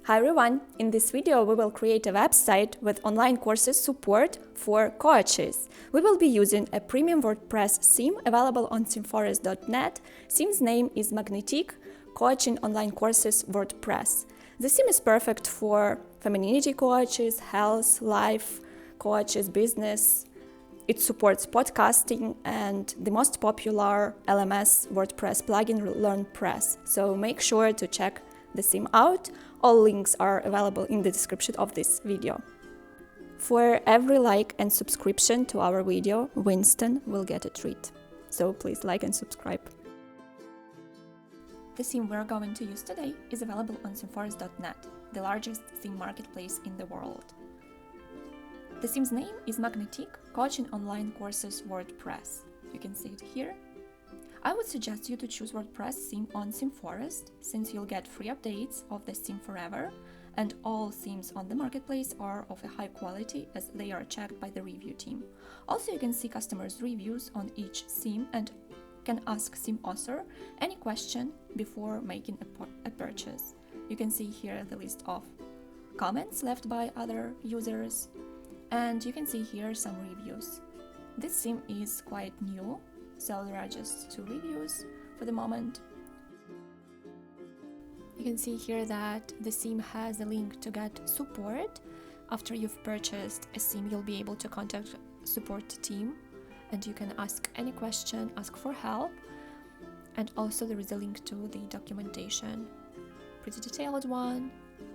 Hi everyone! In this video we will create a website with online courses support for coaches. We will be using a premium WordPress theme available on Themeforest.net. Theme's name is Magnetique Coaching Online Courses WordPress. The theme is perfect for femininity coaches, health, life coaches, business. It supports podcasting and the most popular LMS WordPress plugin LearnPress. So make sure to check the theme out. All links are available in the description of this video. For every like and subscription to our video, Winston will get a treat. So please like and subscribe. The theme we're going to use today is available on Themeforest.net, the largest theme marketplace in the world. The theme's name is Magnetique Coaching Online Courses WordPress. You can see it here. I would suggest you to choose WordPress theme on Themeforest, since you'll get free updates of the theme forever, and all themes on the marketplace are of a high quality as they are checked by the review team. Also, you can see customers' reviews on each theme and can ask theme author any question before making a purchase. You can see here the list of comments left by other users, and you can see here some reviews. This theme is quite new, so there are just 2 reviews for the moment. You can see here that the theme has a link to get support. After you've purchased a theme, you'll be able to contact support team and you can ask any question, ask for help. And also there is a link to the documentation, pretty detailed one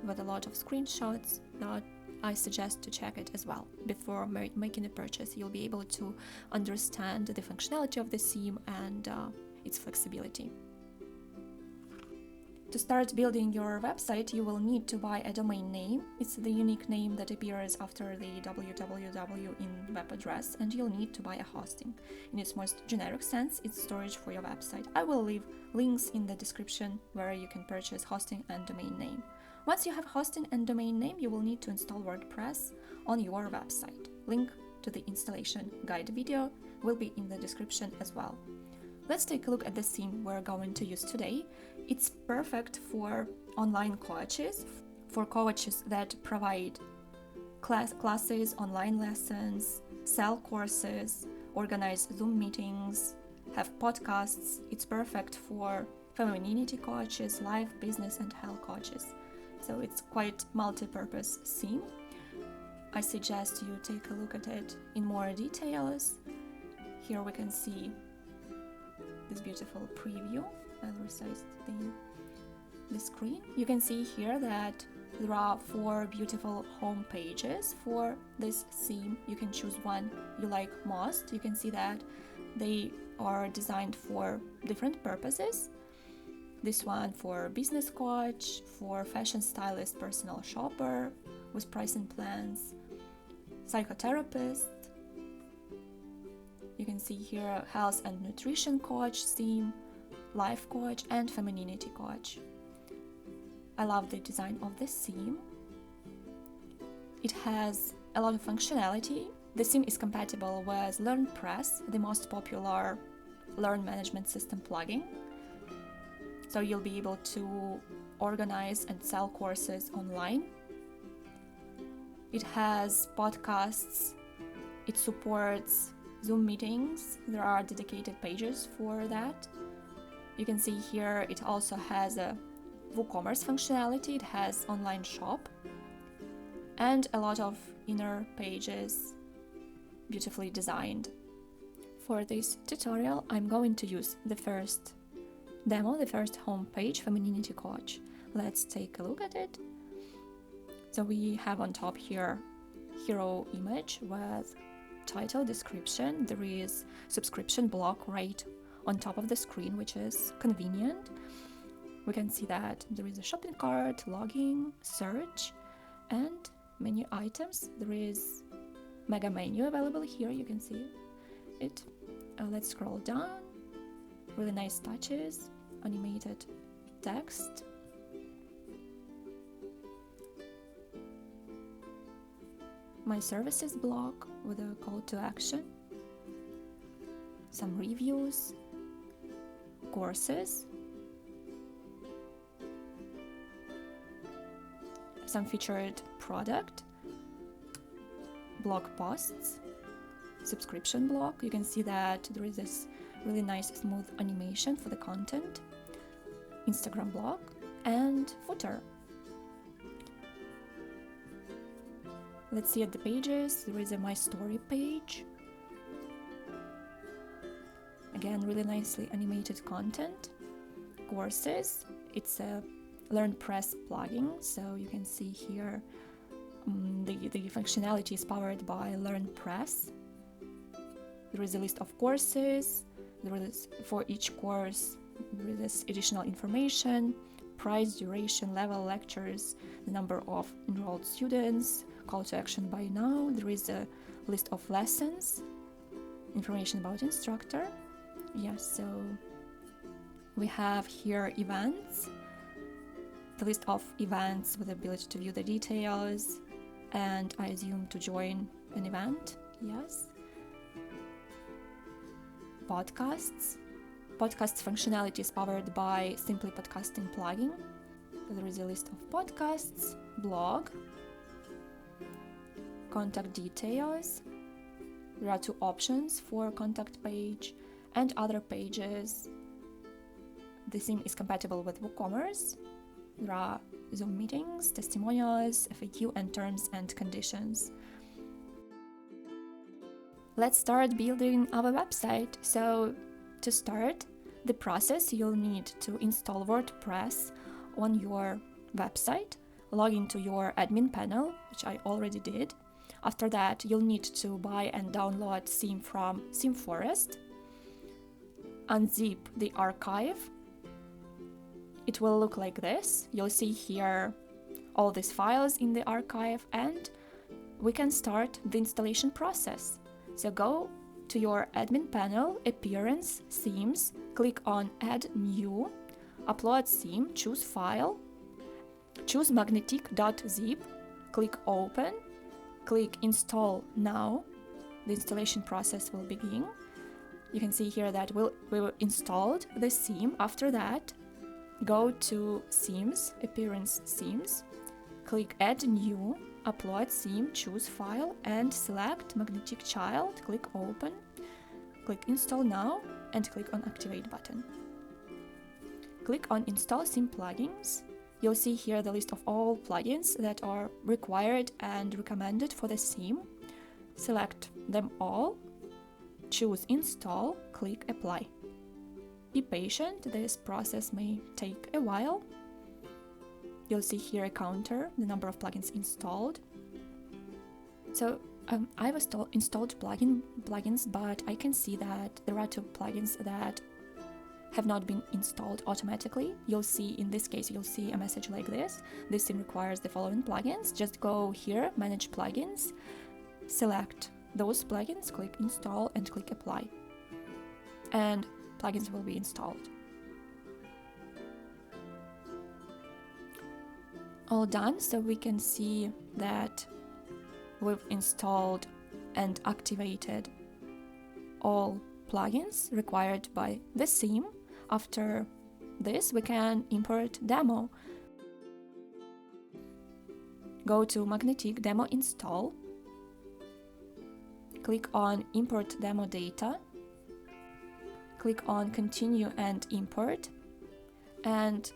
with a lot of screenshots that I suggest to check it as well. Before making a purchase, you'll be able to understand the functionality of the theme and its flexibility. To start building your website, you will need to buy a domain name. It's the unique name that appears after the www in web address, and you'll need to buy a hosting. In its most generic sense, it's storage for your website. I will leave links in the description where you can purchase hosting and domain name. Once you have hosting and domain name, you will need to install WordPress on your website. Link to the installation guide video will be in the description as well. Let's take a look at the theme we're going to use today. It's perfect for online coaches, for coaches that provide classes, online lessons, sell courses, organize Zoom meetings, have podcasts. It's perfect for femininity coaches, life, business, and health coaches. So it's quite multi-purpose theme. I suggest you take a look at it in more details. Here we can see this beautiful preview. I'll resize the screen. You can see here that there are 4 beautiful home pages for this theme. You can choose one you like most. You can see that they are designed for different purposes. This one for business coach, for fashion stylist, personal shopper with pricing plans, psychotherapist. You can see here health and nutrition coach theme, life coach, and femininity coach. I love the design of this theme. It has a lot of functionality. The theme is compatible with LearnPress, the most popular learn management system plugin. So you'll be able to organize and sell courses online. It has podcasts. It supports Zoom meetings. There are dedicated pages for that. You can see here it also has a WooComerce functionality. It has online shop and a lot of inner pages, beautifully designed. For this tutorial, I'm going to use the first demo, the first home page, Femininity Coach. Let's take a look at it. So we have on top here hero image with title, description. There is subscription block right on top of the screen, which is convenient. We can see that there is a shopping cart, login, search, and menu items. There is mega menu available here. You can see it. Let's scroll down. Really nice touches, animated text. My services block with a call to action. Some reviews, courses, some featured product, blog posts, subscription blog. You can see that there is this really nice smooth animation for the content, Instagram blog, and footer. Let's see at the pages. There is a My Story page. Again, really nicely animated content. Courses. It's a LearnPress plugin, so you can see here the functionality is powered by LearnPress. There is a list of courses. There is, for each course, there is this additional information, price, duration, level, lectures, the number of enrolled students, call to action by now. There is a list of lessons, information about instructor. Yes, so we have here events, the list of events with the ability to view the details, and I assume to join an event. Yes. Podcasts. Podcasts functionality is powered by Simply Podcasting plugin. There is a list of podcasts, blog, contact details. There are two options for contact page and other pages. The theme is compatible with WooComerce. There are Zoom meetings, testimonials, FAQ, and terms and conditions. Let's start building our website. So to start the process, you'll need to install WordPress on your website, log into your admin panel, which I already did. After that, you'll need to buy and download theme from Themeforest, unzip the archive. It will look like this. You'll see here all these files in the archive, and we can start the installation process. So go to your admin panel, Appearance, Themes, click on Add New, Upload Theme, choose File, choose Magnetique.zip, click Open, click Install Now. The installation process will begin. You can see here that we installed the theme. After that, go to Themes, Appearance Themes, click Add New, Upload Theme, choose File, and select Magnetic Child, click Open, click Install Now, and click on Activate button. Click on Install Theme Plugins. You'll see here the list of all plugins that are required and recommended for the theme. Select them all, choose Install, click Apply. Be patient, this process may take a while. You'll see here a counter, the number of plugins installed. So I've installed plugins, but I can see that there are two plugins that have not been installed automatically. You'll see, in this case, you'll see a message like this. This theme requires the following plugins. Just go here, Manage Plugins, select those plugins, click Install, and click Apply. And plugins will be installed. All done, so we can see that we've installed and activated all plugins required by the theme. After this, we can import demo. Go to Magnetic Demo Install, click on Import Demo Data, click on Continue and Import, and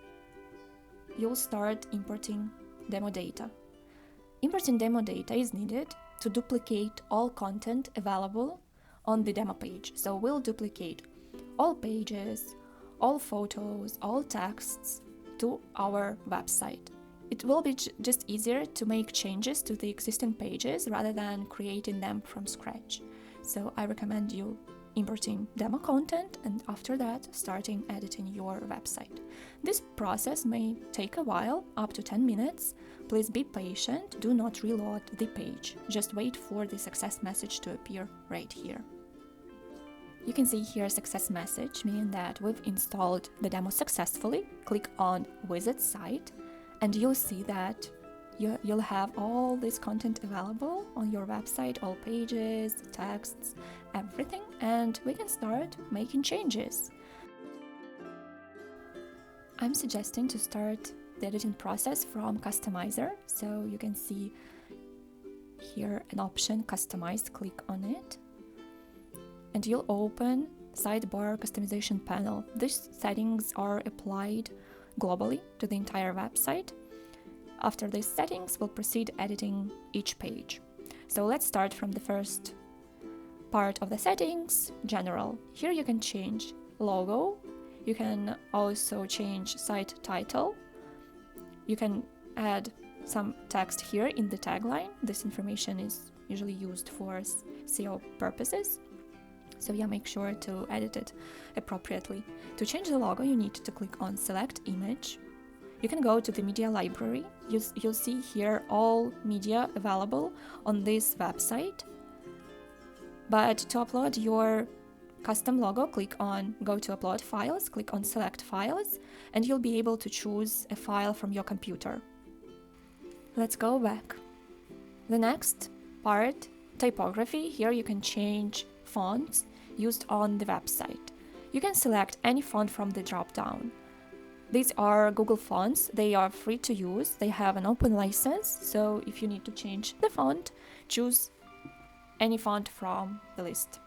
you'll start importing demo data. Importing demo data is needed to duplicate all content available on the demo page. So we'll duplicate all pages, all photos, all texts to our website. It will be just easier to make changes to the existing pages rather than creating them from scratch. So I recommend you importing demo content, and after that starting editing your website. This process may take a while, up to 10 minutes. Please be patient, do not reload the page. Just wait for the success message to appear right here. You can see here a success message, meaning that we've installed the demo successfully. Click on Visit Site, and you'll see that you'll have all this content available on your website, all pages, texts, everything, and we can start making changes. I'm suggesting to start the editing process from Customizer. So you can see here an option, Customize, click on it. And you'll open Sidebar Customization panel. These settings are applied globally to the entire website. After these settings, we'll proceed editing each page. So let's start from the first part of the settings, General. Here you can change logo. You can also change site title. You can add some text here in the tagline. This information is usually used for SEO purposes. So yeah, make sure to edit it appropriately. To change the logo, you need to click on Select Image. You can go to the media library. You'll see here all media available on this website. But to upload your custom logo, go to Upload Files, click on Select Files, and you'll be able to choose a file from your computer. Let's go back. The next part, typography. Here you can change fonts used on the website. You can select any font from the drop-down. These are Google fonts. They are free to use. They have an open license, so if you need to change the font, choose any font from the list.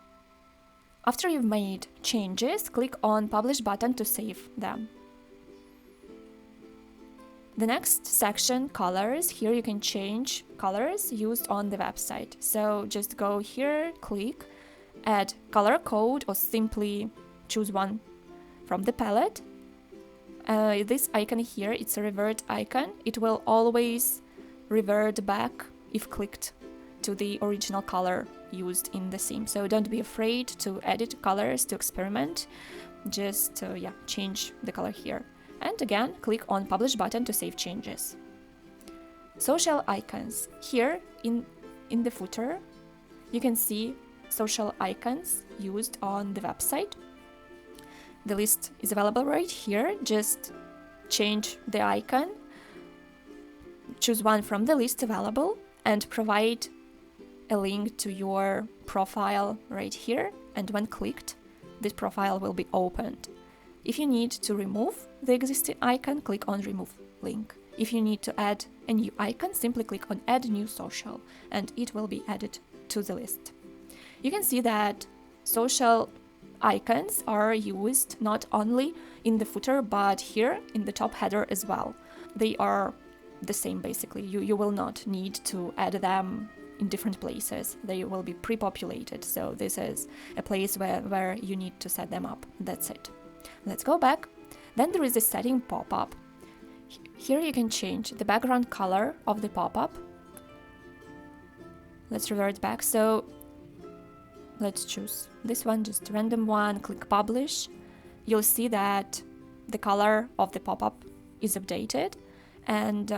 After you've made changes, click on Publish button to save them. The next section, colors. Here you can change colors used on the website. So just go here, click, add color code, or simply choose one from the palette. This icon here, it's a revert icon. It will always revert back if clicked to the original color used in the theme. So don't be afraid to edit colors, to experiment. Just change the color here. And again, click on Publish button to save changes. Social icons. Here in the footer, you can see social icons used on the website. The list is available right here. Just change the icon, choose one from the list available, and provide a link to your profile right here. And when clicked, this profile will be opened. If you need to remove the existing icon, click on Remove Link. If you need to add a new icon, simply click on Add New Social, and it will be added to the list. You can see that social icons are used not only in the footer, but here in the top header as well. They are the same basically. You will not need to add them in different places. They will be pre-populated. So this is a place where you need to set them up. That's it. Let's go back. Then there is a setting pop-up. Here you can change the background color of the pop-up. Let's revert back. So let's choose this one, just a random one, click Publish. You'll see that the color of the pop-up is updated, and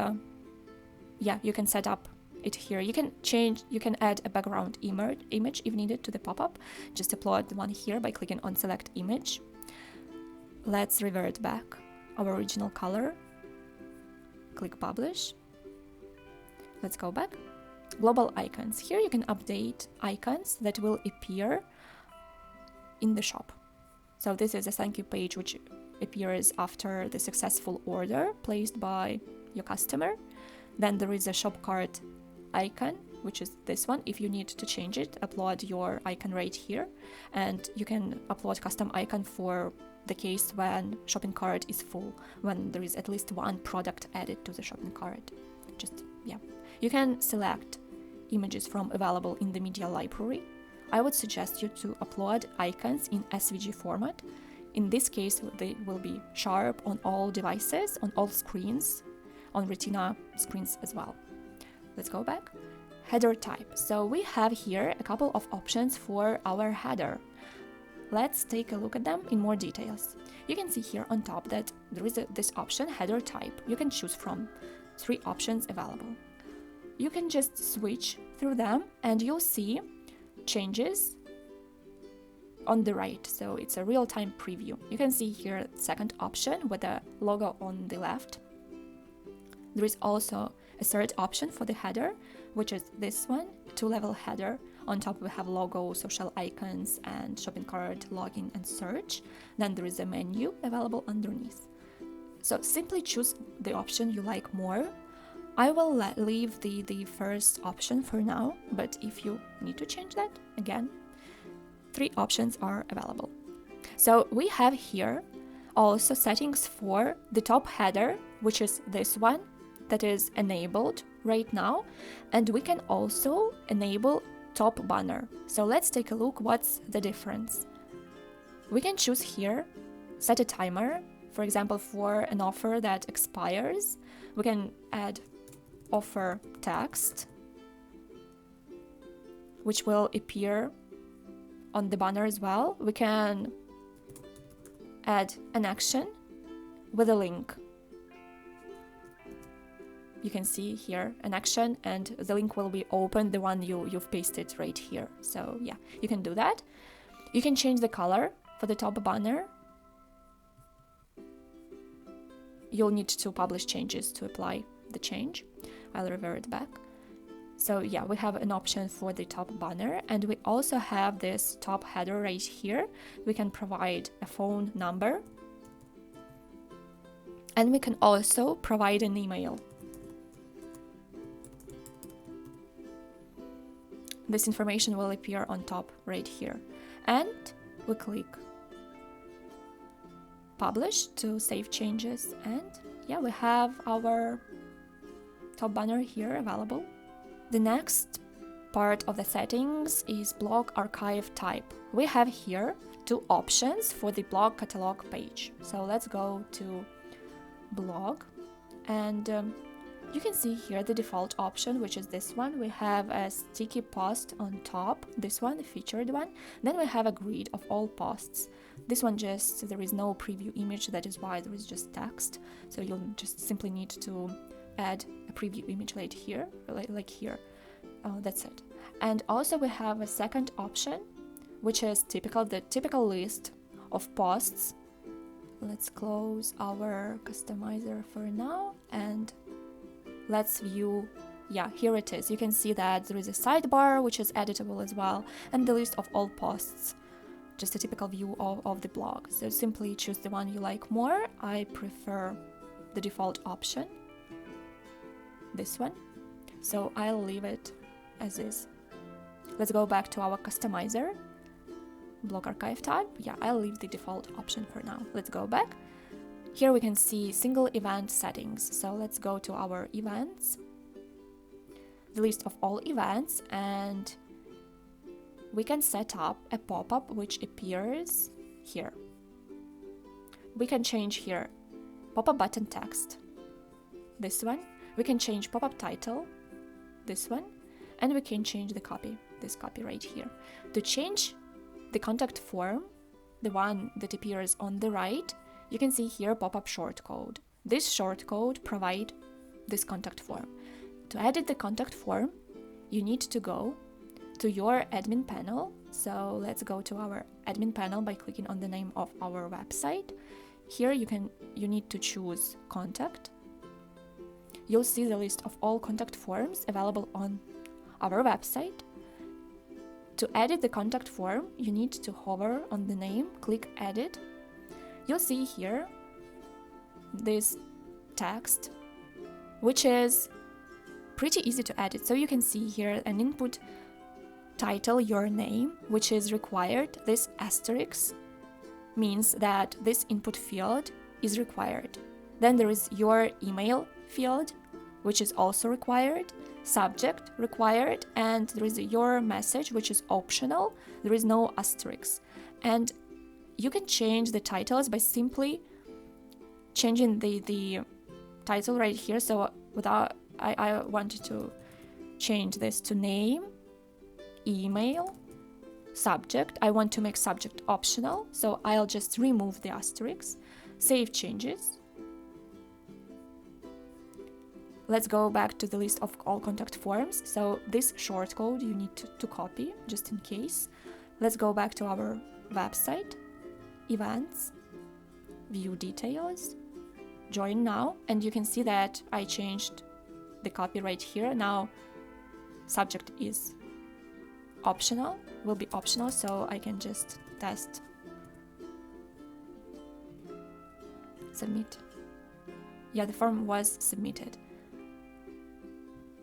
you can set up it here. You can add a background image if needed to the pop-up. Just upload one here by clicking on Select Image. Let's revert back our original color. Click Publish. Let's go back. Global icons. Here you can update icons that will appear in the shop. So this is a thank you page which appears after the successful order placed by your customer. Then there is a shop cart icon, which is this one. If you need to change it, upload your icon right here, and you can upload custom icon for the case when shopping cart is full, when there is at least one product added to the shopping cart. You can select images from available in the media library. I would suggest you to upload icons in SVG format. In this case, they will be sharp on all devices, on all screens, on Retina screens as well. Let's go back. Header type. So we have here a couple of options for our header. Let's take a look at them in more details. You can see here on top that there is this option, header type. You can choose from 3 options available. You can just switch through them and you'll see changes on the right. So it's a real-time preview. You can see here the second option with the logo on the left. There is also a third option for the header, which is this one, 2-level header. On top we have logo, social icons, and shopping cart, login, and search. Then there is a menu available underneath. So simply choose the option you like more. I will leave the first option for now, but if you need to change that, again, 3 options are available. So we have here also settings for the top header, which is this one that is enabled right now, and we can also enable top banner. So let's take a look what's the difference. We can choose here, set a timer, for example, for an offer that expires. We can add offer text, which will appear on the banner as well. We can add an action with a link. You can see here an action, and the link will be open, the one you've pasted right here. So yeah, you can do that. You can change the color for the top banner. You'll need to publish changes to apply the change. I'll revert back. So yeah, we have an option for the top banner, and we also have this top header right here. We can provide a phone number, and we can also provide an email. This information will appear on top right here, and we click publish to save changes, and yeah, we have our top banner here available. The next part of the settings is blog archive type. We have here 2 options for the blog catalog page. So let's go to blog, and you can see here the default option, which is this one. We have a sticky post on top, this one, the featured one. Then we have a grid of all posts. This one just, there is no preview image, that is why there is just text. So you'll just simply need to add a preview image right here, like here. That's it. And also we have a second option, which is the typical list of posts. Let's close our customizer for now, and let's view, yeah, here it is. You can see that there is a sidebar, which is editable as well, and the list of all posts, just a typical view of the blog. So simply choose the one you like more. I prefer the default option, this one, so I'll leave it as is. Let's go back to our customizer, blog archive type. Yeah, I'll leave the default option for now. Let's go back. Here we can see single event settings. So let's go to our events, the list of all events, and we can set up a pop-up which appears here. We can change here pop-up button text, this one. We can change pop-up title, this one, and we can change the copy, this copy right here. To change the contact form, the one that appears on the right, you can see here pop-up shortcode. This shortcode provides this contact form. To edit the contact form, you need to go to your admin panel. So let's go to our admin panel by clicking on the name of our website. Here you need to choose contact. You'll see the list of all contact forms available on our website. To edit the contact form, you need to hover on the name, click edit. You'll see here this text, which is pretty easy to edit. So you can see here an input title, your name, which is required. This asterisk means that this input field is required. Then there is your email field, which is also required, subject required, and there is your message, which is optional. There is no asterisk. And you can change the titles by simply changing the title right here. So I wanted to change this to name, email, subject. I want to make subject optional, so I'll just remove the asterisk, save changes. Let's go back to the list of all contact forms. So this shortcode you need to copy just in case. Let's go back to our website, events, view details, join now, and you can see that I changed the copy right here. Now subject is optional, will be optional, so I can just test, submit. Yeah, the form was submitted.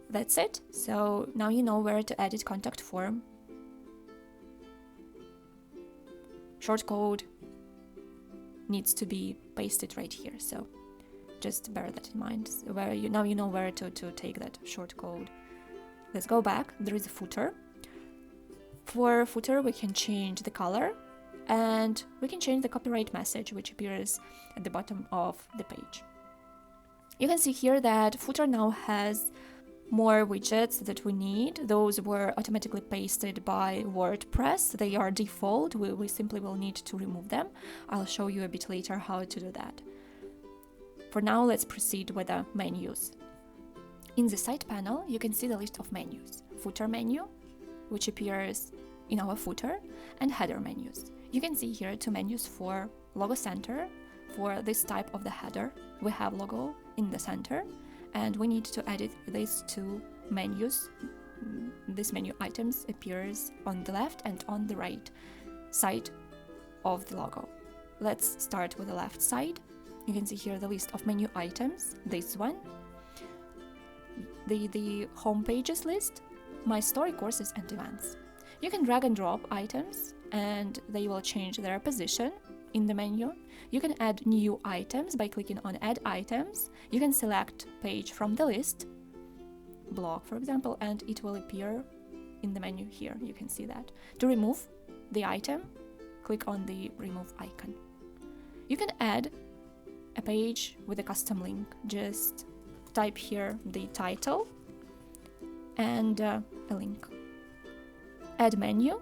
That's it. So now you know where to edit contact form. Shortcode needs to be pasted right here, so just bear that in mind. So now you know where to take that shortcode. Let's go back. There is a footer. For footer, we can change the color, and we can change the copyright message, which appears at the bottom of the page. You can see here that footer now has more widgets that we need. Those were automatically pasted by WordPress. They are default. We simply will need to remove them. I'll show you a bit later how to do that. For now, let's proceed with the menus. In the side panel, you can see the list of menus. Footer menu, which appears in our footer, and header menus. You can see here two menus for logo center. For this type of the header, we have logo in the center, and we need to edit these two menus. This menu items appears on the left and on the right side of the logo. Let's start with the left side. You can see here the list of menu items, this one, the home pages list, my story, courses and events. You can drag and drop items and they will change their position in the menu. You can add new items by clicking on add items. You can select page from the list, blog for example, and it will appear in the menu here. You can see that. To remove the item, click on the remove icon. You can add a page with a custom link. Just type here the title and a link. Add menu,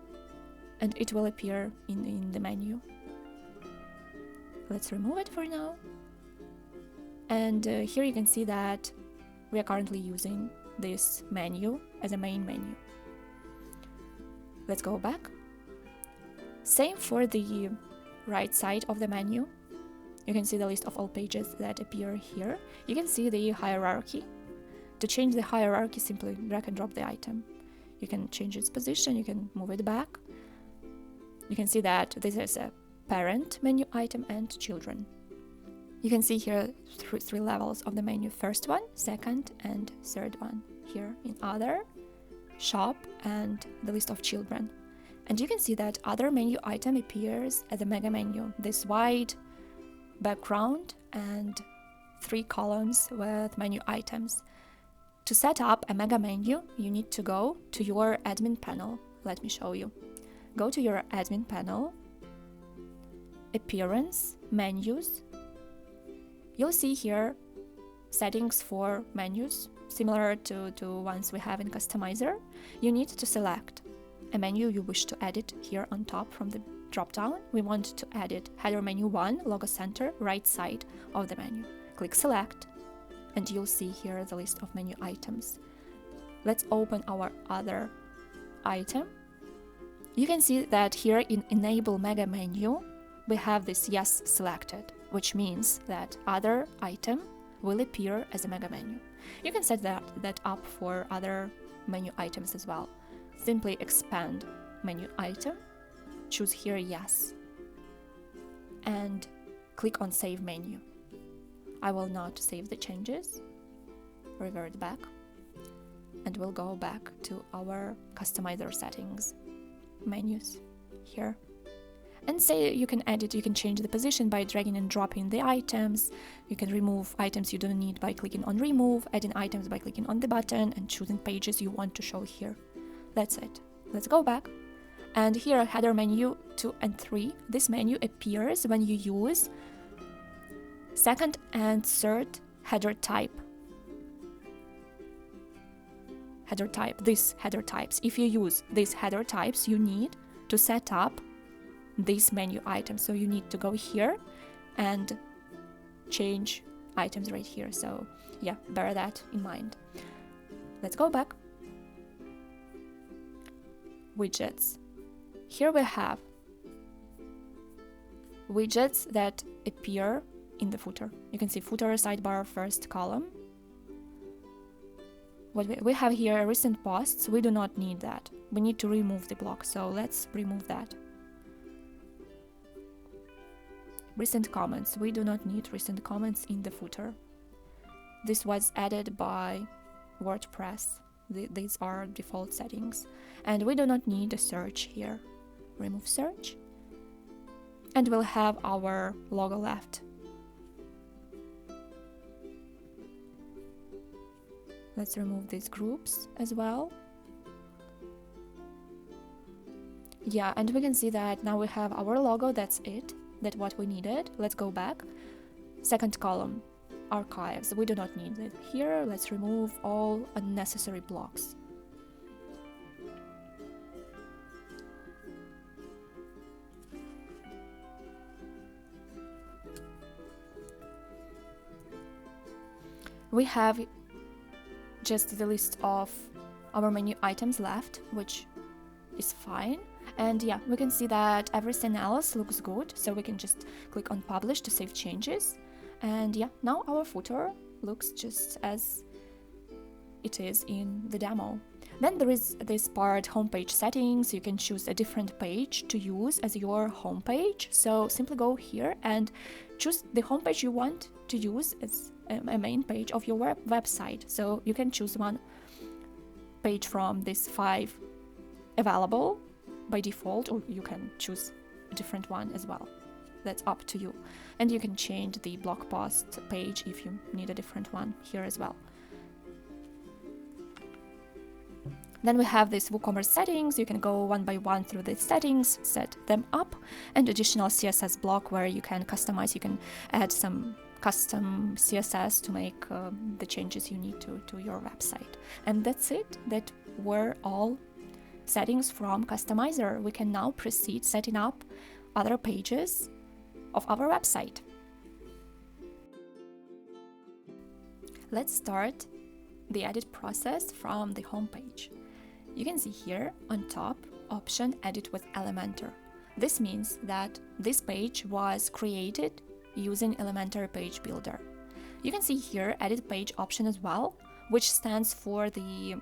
and it will appear in the menu. Let's remove it for now. And here you can see that we are currently using this menu as a main menu. Let's go back. Same for the right side of the menu. You can see the list of all pages that appear here. You can see the hierarchy. To change the hierarchy, simply drag and drop the item. You can change its position, you can move it back. You can see that this is a parent menu item and children. You can see here three levels of the menu. First one, second and third one. Here in other, shop, and the list of children. And you can see that other menu item appears as a mega menu. This wide background and 3 columns with menu items. To set up a mega menu, you need to go to your admin panel. Let me show you. Go to your admin panel, appearance, menus. You'll see here settings for menus, similar to ones we have in Customizer. You need to select a menu you wish to edit here on top from the drop-down. We want to edit header menu 1, logo center, right side of the menu. Click select, and you'll see here the list of menu items. Let's open our other item. You can see that here in Enable Mega Menu, we have this yes selected, which means that other item will appear as a mega menu. You can set that up for other menu items as well. Simply expand menu item, choose here yes, and click on Save Menu. I will not save the changes, revert back, and we'll go back to our Customizer settings, menus here. And say you can edit, you can change the position by dragging and dropping the items. You can remove items you don't need by clicking on remove, adding items by clicking on the button, and choosing pages you want to show here. That's it. Let's go back. And here, header menu 2 and 3. This menu appears when you use second and third header type. These header types. If you use these header types, you need to set up this menu item. So you need to go here and change items right here. So yeah, bear that in mind. Let's go back. Widgets. Here we have widgets that appear in the footer. You can see footer, sidebar, first column. What we have here, recent posts. We do not need that. We need to remove the block. So let's remove that. Recent comments. We do not need recent comments in the footer. This was added by WordPress. These are default settings. And we do not need a search here. Remove search. And we'll have our logo left. Let's remove these groups as well. Yeah, and we can see that now we have our logo. That's it. That's what we needed. Let's go back. Second column, archives. We do not need it here. Let's remove all unnecessary blocks. We have just the list of our menu items left, which is fine. And yeah, we can see that everything else looks good, so we can just click on publish to save changes. And yeah, now our footer looks just as it is in the demo. Then there is this part, homepage settings. You can choose a different page to use as your homepage. So simply go here and choose the homepage you want to use as a main page of your website. So you can choose one page from these 5 available by default, or you can choose a different one as well. That's up to you. And you can change the blog post page if you need a different one here as well. Then we have this WooComerce settings. You can go one by one through the settings, set them up, and additional CSS block where you can customize. You can add some custom CSS to make the changes you need to your website. And that's it. That were all settings from Customizer. We can now proceed setting up other pages of our website. Let's start the edit process from the home page. You can see here on top option edit with Elementor. This means that this page was created using Elementor Page Builder. You can see here edit page option as well, which stands for the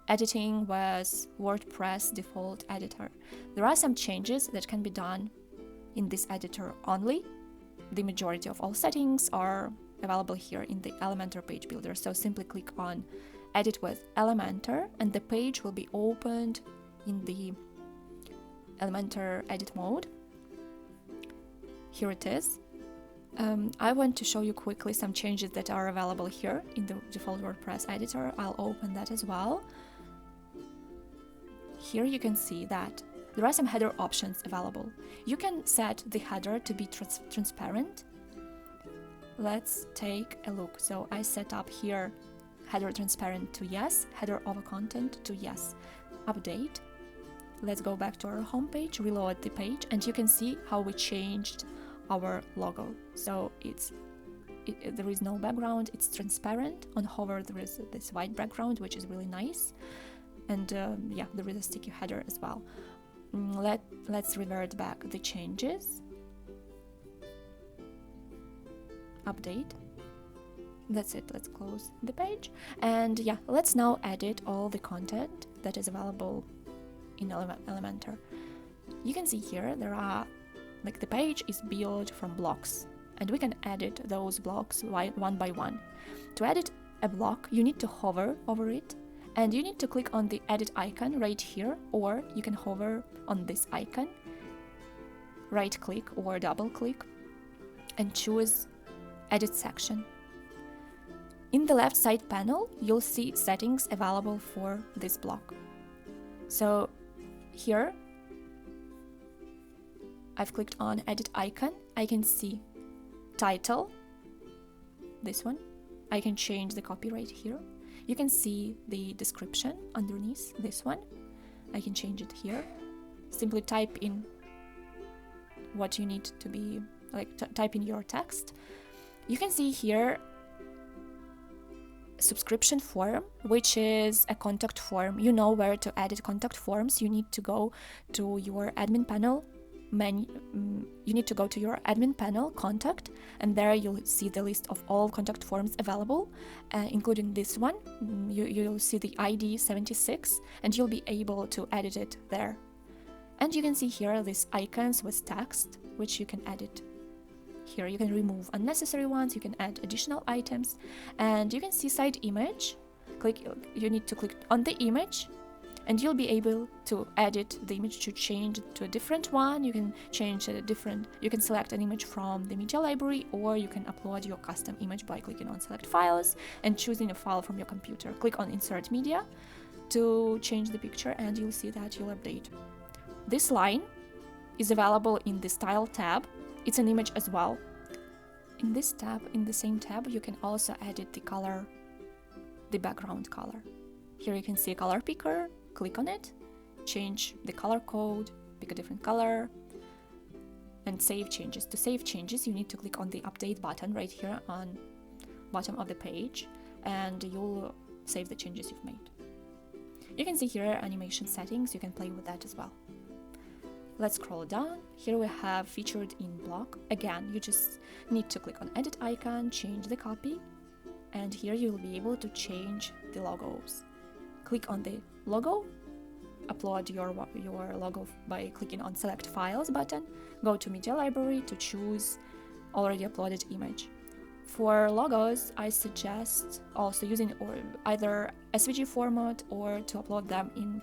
editing with WordPress default editor. There are some changes that can be done in this editor only. The majority of all settings are available here in the Elementor Page Builder. So simply click on edit with Elementor and the page will be opened in the Elementor edit mode. Here it is. I want to show you quickly some changes that are available here in the default WordPress editor. I'll open that as well. Here you can see that there are some header options available. You can set the header to be transparent. Let's take a look. So I set up here header transparent to yes, header over content to yes. Update. Let's go back to our homepage, reload the page, and you can see how we changed our logo. So there is no background, it's transparent. On hover there is this white background, which is really nice. And yeah, there is a sticky header as well. Let's revert back the changes. Update. That's it. Let's close the page. And yeah, let's now edit all the content that is available in Elementor. You can see here there are, like, the page is built from blocks, and we can edit those blocks one by one. To edit a block, you need to hover over it, and you need to click on the edit icon right here, or you can hover on this icon, right click or double click, and choose edit section. In the left side panel, you'll see settings available for this block. So here, I've clicked on edit icon. I can see title, this one. I can change the copyright here. You can see the description underneath this one. I can change it here. Simply type in what you need to be, like, type in your text. You can see here subscription form, which is a contact form. You know where to edit contact forms. You need to go to your admin panel menu. You need to go to your admin panel contact, and there you'll see the list of all contact forms available, including this one. You'll see the ID 76, and you'll be able to edit it there. And you can see here these icons with text, which you can edit Here you can remove unnecessary ones, you can add additional items, and you can see site image. You need to click on the image, and you'll be able to edit the image to change to a different one. You can change you can select an image from the media library, or you can upload your custom image by clicking on select files and choosing a file from your computer. Click on insert media to change the picture, and you'll see that you'll update. This line is available in the style tab. It's an image as well. In this tab, in the same tab, you can also edit the color, the background color. Here you can see a color picker. Click on it, change the color code, pick a different color, and save changes. To save changes, you need to click on the update button right here on bottom of the page, and you'll save the changes you've made. You can see here animation settings. You can play with that as well. Let's scroll down. Here we have featured in block. Again, you just need to click on edit icon, change the copy, and here you will be able to change the logos. Click on the logo, upload your logo by clicking on select files button, go to media library to choose already uploaded image. For logos, I suggest also using either SVG format or to upload them in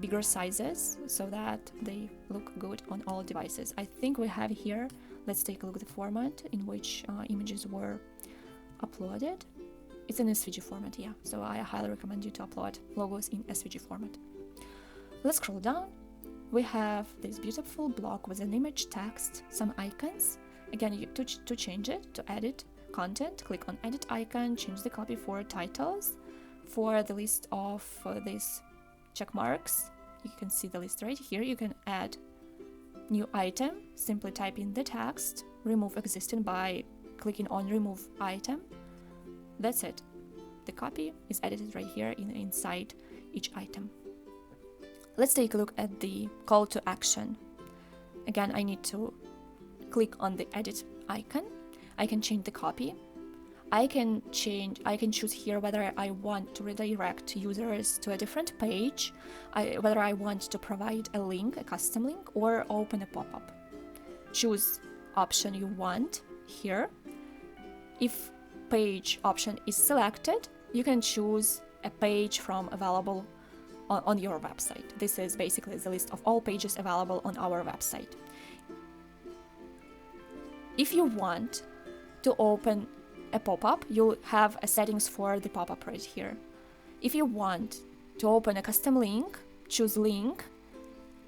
bigger sizes so that they look good on all devices. I think we have here, let's take a look at the format in which images were uploaded. It's in SVG format, yeah, so I highly recommend you to upload logos in SVG format. Let's scroll down. We have this beautiful block with an image, text, some icons. Again, to change it, to edit content, click on edit icon, change the copy for titles. For the list of these check marks, you can see the list right here. You can add new item, simply type in the text, remove existing by clicking on remove item. That's it. The copy is edited right here inside each item. Let's take a look at the call to action. Again, I need to click on the edit icon. I can change the copy. I can choose here whether I want to redirect users to a different page, whether I want to provide a link, a custom link, or open a pop-up. Choose option you want here. If page option is selected, you can choose a page from available on your website. This is basically the list of all pages available on our website. If you want to open a pop-up, you'll have a settings for the pop-up right here. If you want to open a custom link, choose link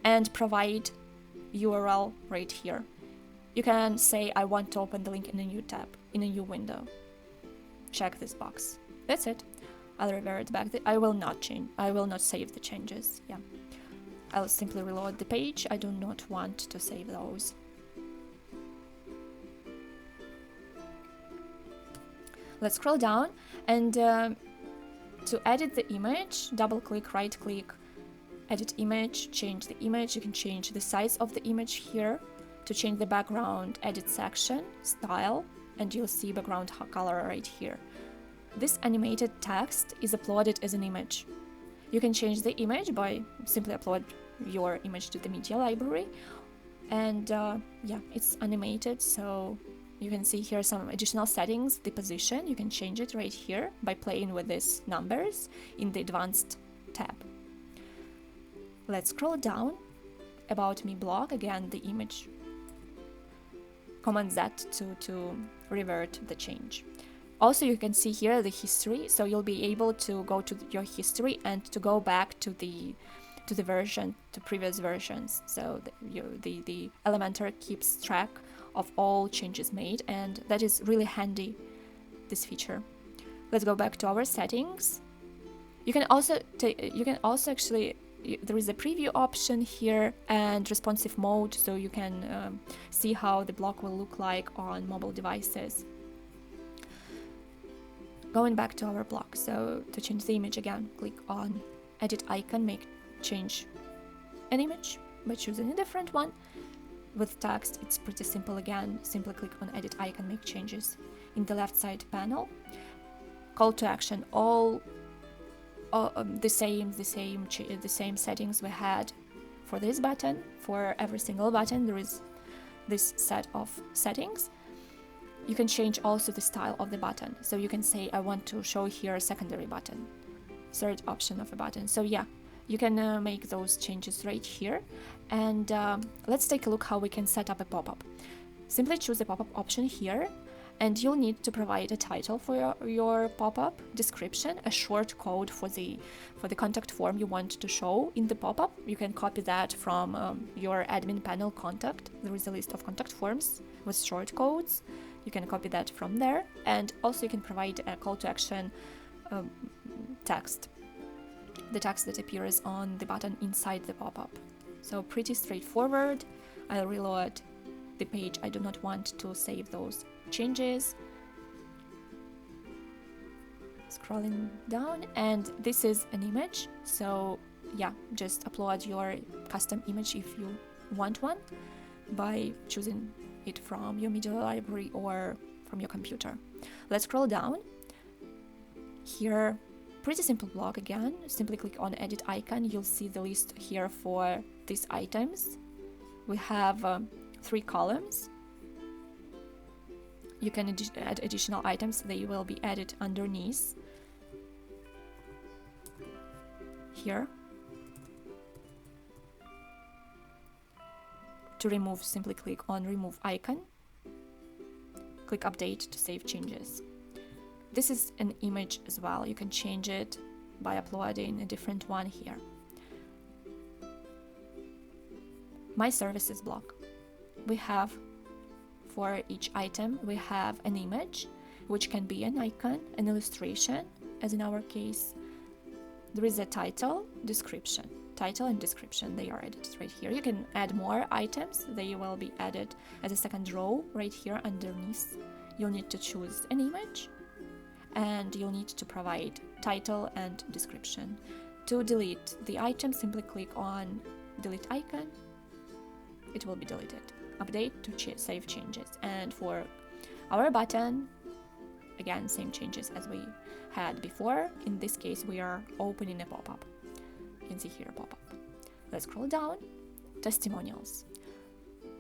and provide URL right here. You can say I want to open the link in a new tab, in a new window. Check this box. That's it. I'll revert back. I will not save the changes. Yeah, I'll simply reload the page. I do not want to save those. Let's scroll down, and to edit the image, double click, right click, edit image, change the image. You can change the size of the image here. To change the background, edit section, style, and you'll see background color right here. This animated text is uploaded as an image. You can change the image by simply upload your image to the media library, and yeah, it's animated, so you can see here some additional settings. The position, you can change it right here by playing with these numbers in the advanced tab. Let's scroll down. About me block, again the image, Command Z to revert the change. Also, you can see here the history, so you'll be able to go to your history and to go back to the version, to previous versions. So the Elementor keeps track of all changes made, and that is really handy, this feature. Let's go back to our settings. You can also actually, there is a preview option here and responsive mode, so you can see how the block will look like on mobile devices. Going back to our block, so to change the image, again, click on edit icon, change an image by choosing a different one. With text, it's pretty simple. Again, simply click on edit icon, make changes. In the left side panel, call to action, all the same settings we had for this button. For every single button, there is this set of settings, you can change also the style of the button. So you can say, I want to show here a secondary button, third option of a button. So yeah, you can make those changes right here. And let's take a look how we can set up a pop-up. Simply choose the pop-up option here, and you'll need to provide a title for your pop-up, description, a short code for the contact form you want to show in the pop-up. You can copy that from your admin panel contact. There is a list of contact forms with short codes. You can copy that from there, and also you can provide a call to action text, the text that appears on the button inside the pop-up. So pretty straightforward. I'll reload the page. I do not want to save those changes. Scrolling down, and this is an image. So yeah, just upload your custom image if you want one by choosing it from your media library or from your computer. Let's scroll down. Here, pretty simple blog again. Simply click on edit icon. You'll see the list here for these items. We have 3 columns. You can add additional items. They will be added underneath here. To remove, simply click on remove icon. Click update to save changes. This is an image as well. You can change it by uploading a different one here. My services block. We have, for each item, we have an image, which can be an icon, an illustration, as in our case. There is a title, description. Title and description, they are added right here. You can add more items. They will be added as a second row right here underneath. You'll need to choose an image, and you'll need to provide title and description. To delete the item, simply click on delete icon. It will be deleted. Update to save changes. And for our button, again, same changes as we had before. In this case, we are opening a pop-up. You can see here a pop-up. Let's scroll down. Testimonials.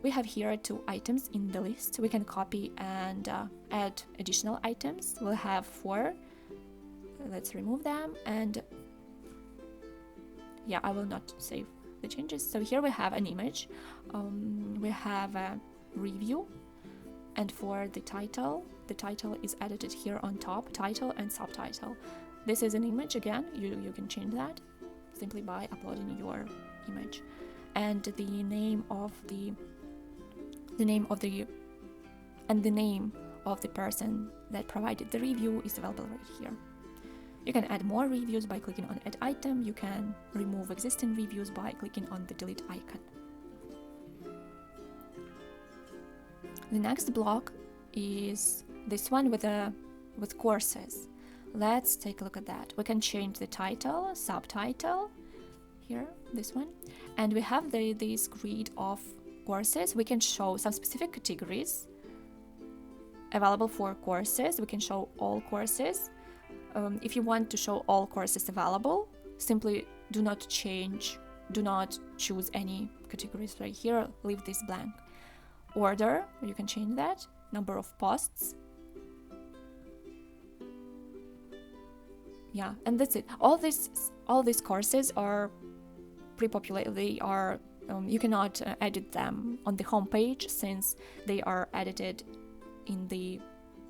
We have here 2 items in the list. We can copy and add additional items. We'll have 4. Let's remove them. And yeah, I will not save the changes. So here we have an image. We have a review. And for the title is edited here on top, title and subtitle. This is an image again. You can change that simply by uploading your image. And the name of the person that provided the review is available right here. You can add more reviews by clicking on add item. You can remove existing reviews by clicking on the delete icon. The next block is this one with courses. Let's take a look at that. We can change the title, subtitle, here, this one, and we have this grid of courses. We can show some specific categories available for courses. We can show all courses. If you want to show all courses available, simply do not choose any categories right here. Leave this blank. Order, you can change that. Number of posts. Yeah, and that's it. All these courses are pre-populated. They are you cannot edit them on the home page since they are edited in the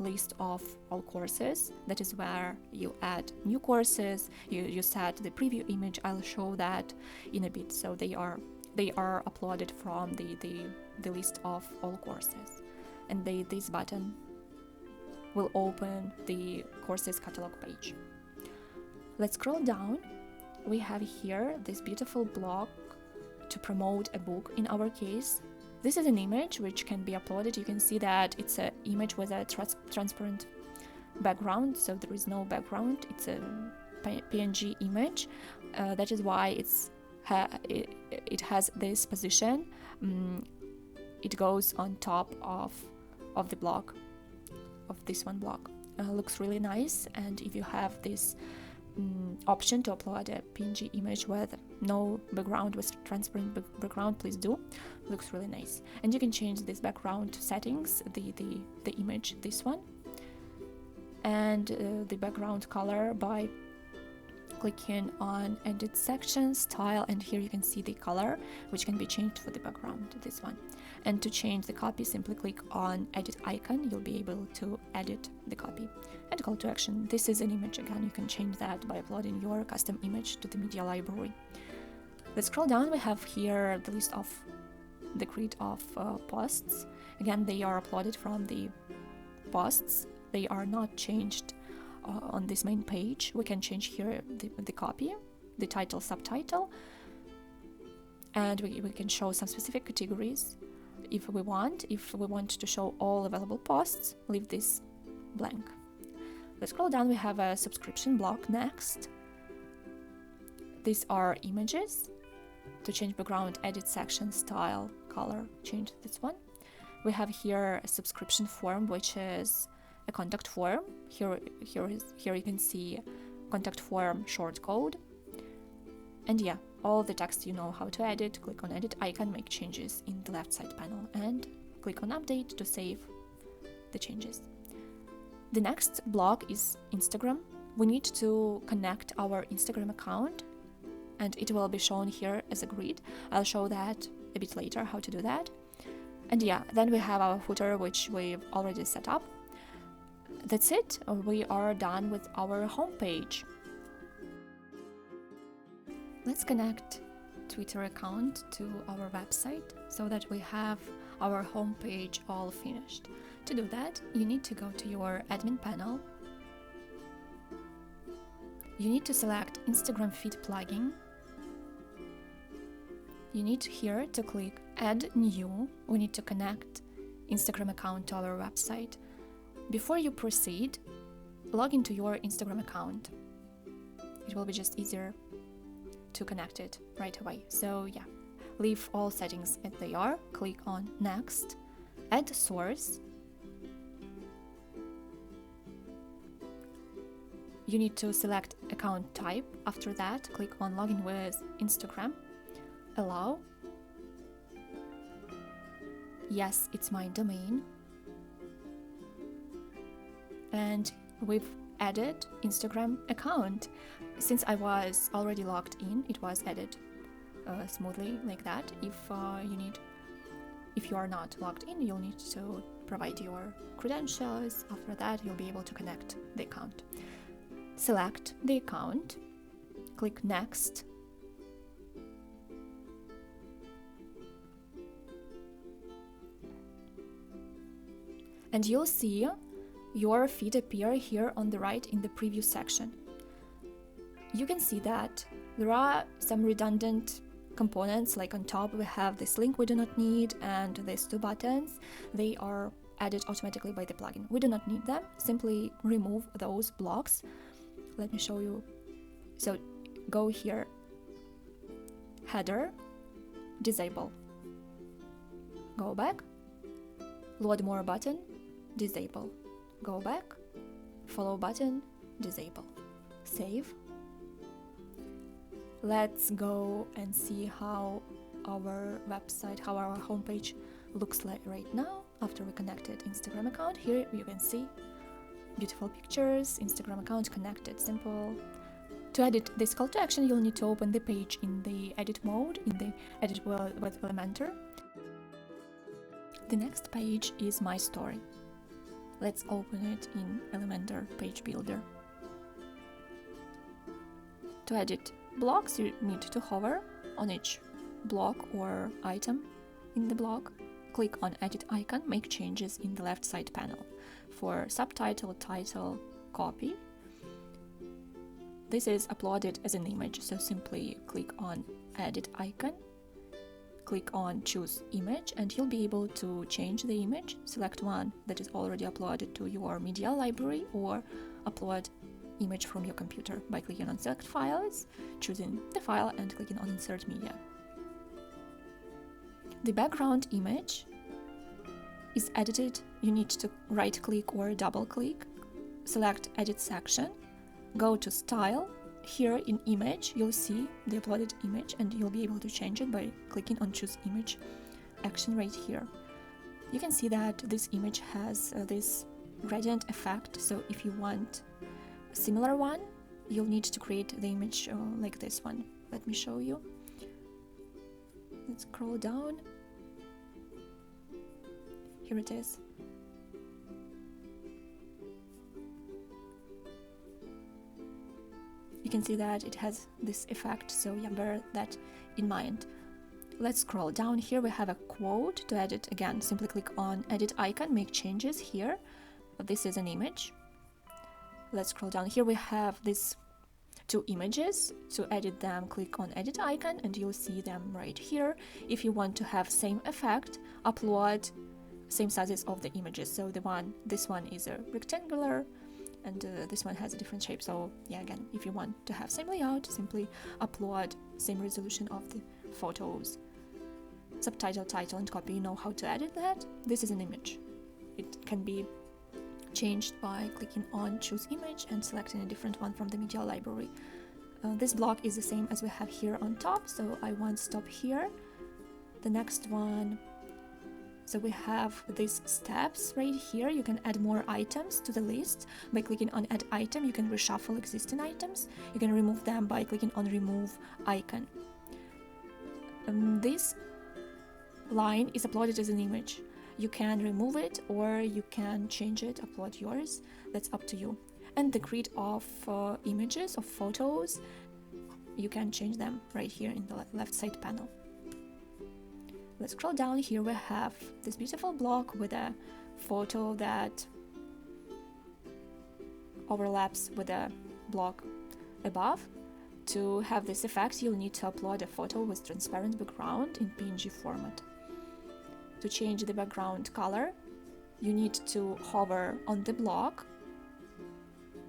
list of all courses. That is where you add new courses. You set the preview image. I'll show that in a bit. So they are uploaded from the list of all courses, and this button will open the courses catalog page. Let's scroll down. We have here this beautiful block to promote a book in our case. This is an image which can be uploaded. You can see that it's an image with a transparent background, so there is no background. It's a PNG image. That is why it has this position. It goes on top of the block, of this one block. Looks really nice, and if you have this option to upload a PNG image with no background, with transparent background, please do. Looks really nice. And you can change this background settings, the image, this one, and the background color by clicking on edit section, style, and here you can see the color which can be changed for the background, this one. And to change the copy, simply click on edit icon. You'll be able to edit the copy. And call to action, this is an image. Again, you can change that by uploading your custom image to the media library. Let's scroll down. We have here the list of the grid of posts. Again, they are uploaded from the posts. They are not changed on this main page. We can change here the copy, the title, subtitle, and we can show some specific categories if we want. If we want to show all available posts, leave this blank. Let's scroll down. We have a subscription block next. These are images. To change background, edit section, style, color, change this one. We have here a subscription form, which is a contact form. Here you can see contact form shortcode. And yeah, all the text you know how to edit. Click on edit icon, make changes in the left side panel, and click on update to save the changes. The next block is Instagram. We need to connect our Instagram account, and it will be shown here as a grid. I'll show that a bit later, how to do that. And yeah, then we have our footer, which we've already set up. That's it. We are done with our homepage. Let's connect Twitter account to our website so that we have our homepage all finished. To do that, you need to go to your admin panel. You need to select Instagram feed plugin. You need here to click add new. We need to connect Instagram account to our website. Before you proceed, log into your Instagram account. It will be just easier to connect it right away. So yeah, leave all settings as they are, click on next, add source. You need to select account type. After that, click on login with Instagram, allow. Yes, it's my domain. And we've added Instagram account. Since I was already logged in, it was added smoothly like that. If you are not logged in, you'll need to provide your credentials. After that, you'll be able to connect the account. Select the account, click next. And you'll see your feed appear here on the right in the preview section. You can see that there are some redundant components, like on top we have this link we do not need and these two buttons. They are added automatically by the plugin. We do not need them. Simply remove those blocks. Let me show you. So go here, header, disable. Go back, load more button, disable. Go back, follow button, disable. Save. Let's go and see how our website, how our homepage looks like right now after we connected Instagram account. Here you can see beautiful pictures, Instagram account connected, simple. To edit this call to action, you'll need to open the page in the edit mode, in the edit with Elementor. The next page is My Story. Let's open it in Elementor Page Builder. To edit blocks, you need to hover on each block or item in the block. Click on edit icon, make changes in the left side panel. For subtitle, title, copy, this is uploaded as an image, so simply click on edit icon, click on choose image, and you'll be able to change the image. Select one that is already uploaded to your media library, or upload image from your computer by clicking on select files, choosing the file, and clicking on insert media. The background image is edited. You need to right click or double click, select edit section, go to style, here in image, you'll see the uploaded image, and you'll be able to change it by clicking on choose image action right here. You can see that this image has this gradient effect, so if you want a similar one, you'll need to create the image like this one. Let me show you. Let's scroll down. Here it is. You can see that it has this effect, so yeah, bear that in mind. Let's scroll down. Here we have a quote. To edit, again, simply click on edit icon, make changes here. This is an image. Let's scroll down. Here we have these two images. To edit them, click on edit icon and you'll see them right here. If you want to have same effect, upload same sizes of the images. So this one is a rectangular, and this one has a different shape. So yeah, again, if you want to have same layout, simply upload same resolution of the photos. Subtitle, title, and copy, you know how to edit that. This is an image. It can be changed by clicking on choose image and selecting a different one from the media library. This block is the same as we have here on top, so I won't stop here. The next one, so we have these steps right here. You can add more items to the list by clicking on add item. You can reshuffle existing items. You can remove them by clicking on remove icon. This line is uploaded as an image. You can remove it or you can change it, upload yours. That's up to you. And the grid of images, of photos, you can change them right here in the left side panel. Let's scroll down. Here we have this beautiful block with a photo that overlaps with a block above. To have this effect, you'll need to upload a photo with transparent background in PNG format. To change the background color, you need to hover on the block.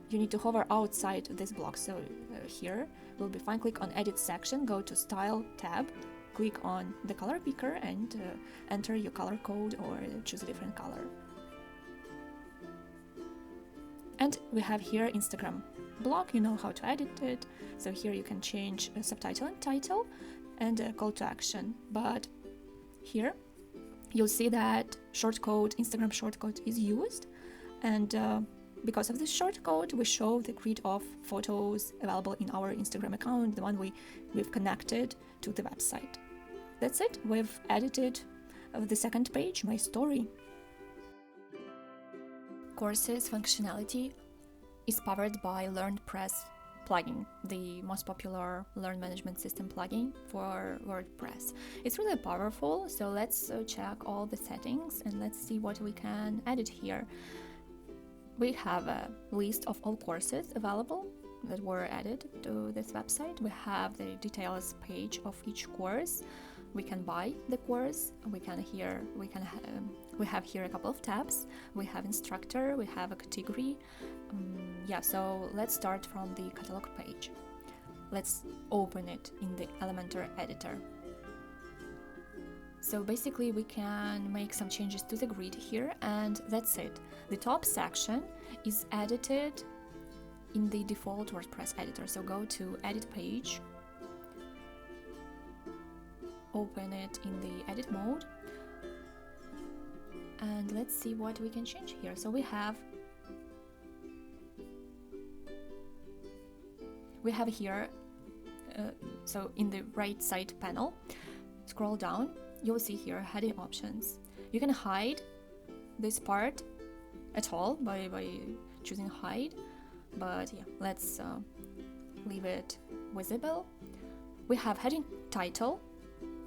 You need to hover outside this block. So here will be fine. Click on edit section, go to style tab, click on the color picker and enter your color code or choose a different color. And we have here Instagram block. You know how to edit it. So here you can change a subtitle and title and a call to action. But here you'll see that shortcode, Instagram shortcode is used, and because of this shortcode, we show the grid of photos available in our Instagram account, the one we've connected to the website. That's it. We've edited the second page, my story. Courses functionality is powered by LearnPress plugin, the most popular learn management system plugin for WordPress. It's really powerful, so let's check all the settings and let's see what we can edit here. We have a list of all courses available that were added to this website. We have the details page of each course. We can buy the course. We have here a couple of tabs. We have instructor. We have a category. So let's start from the catalog page. Let's open it in the Elementor editor. So basically we can make some changes to the grid here, and that's it. The top section is edited in the default WordPress editor. So go to edit page, open it in the edit mode, and let's see what we can change here. So we have here, so in the right side panel, scroll down, you'll see here heading options. You can hide this part at all by choosing hide, but yeah, let's leave it visible. We have heading title.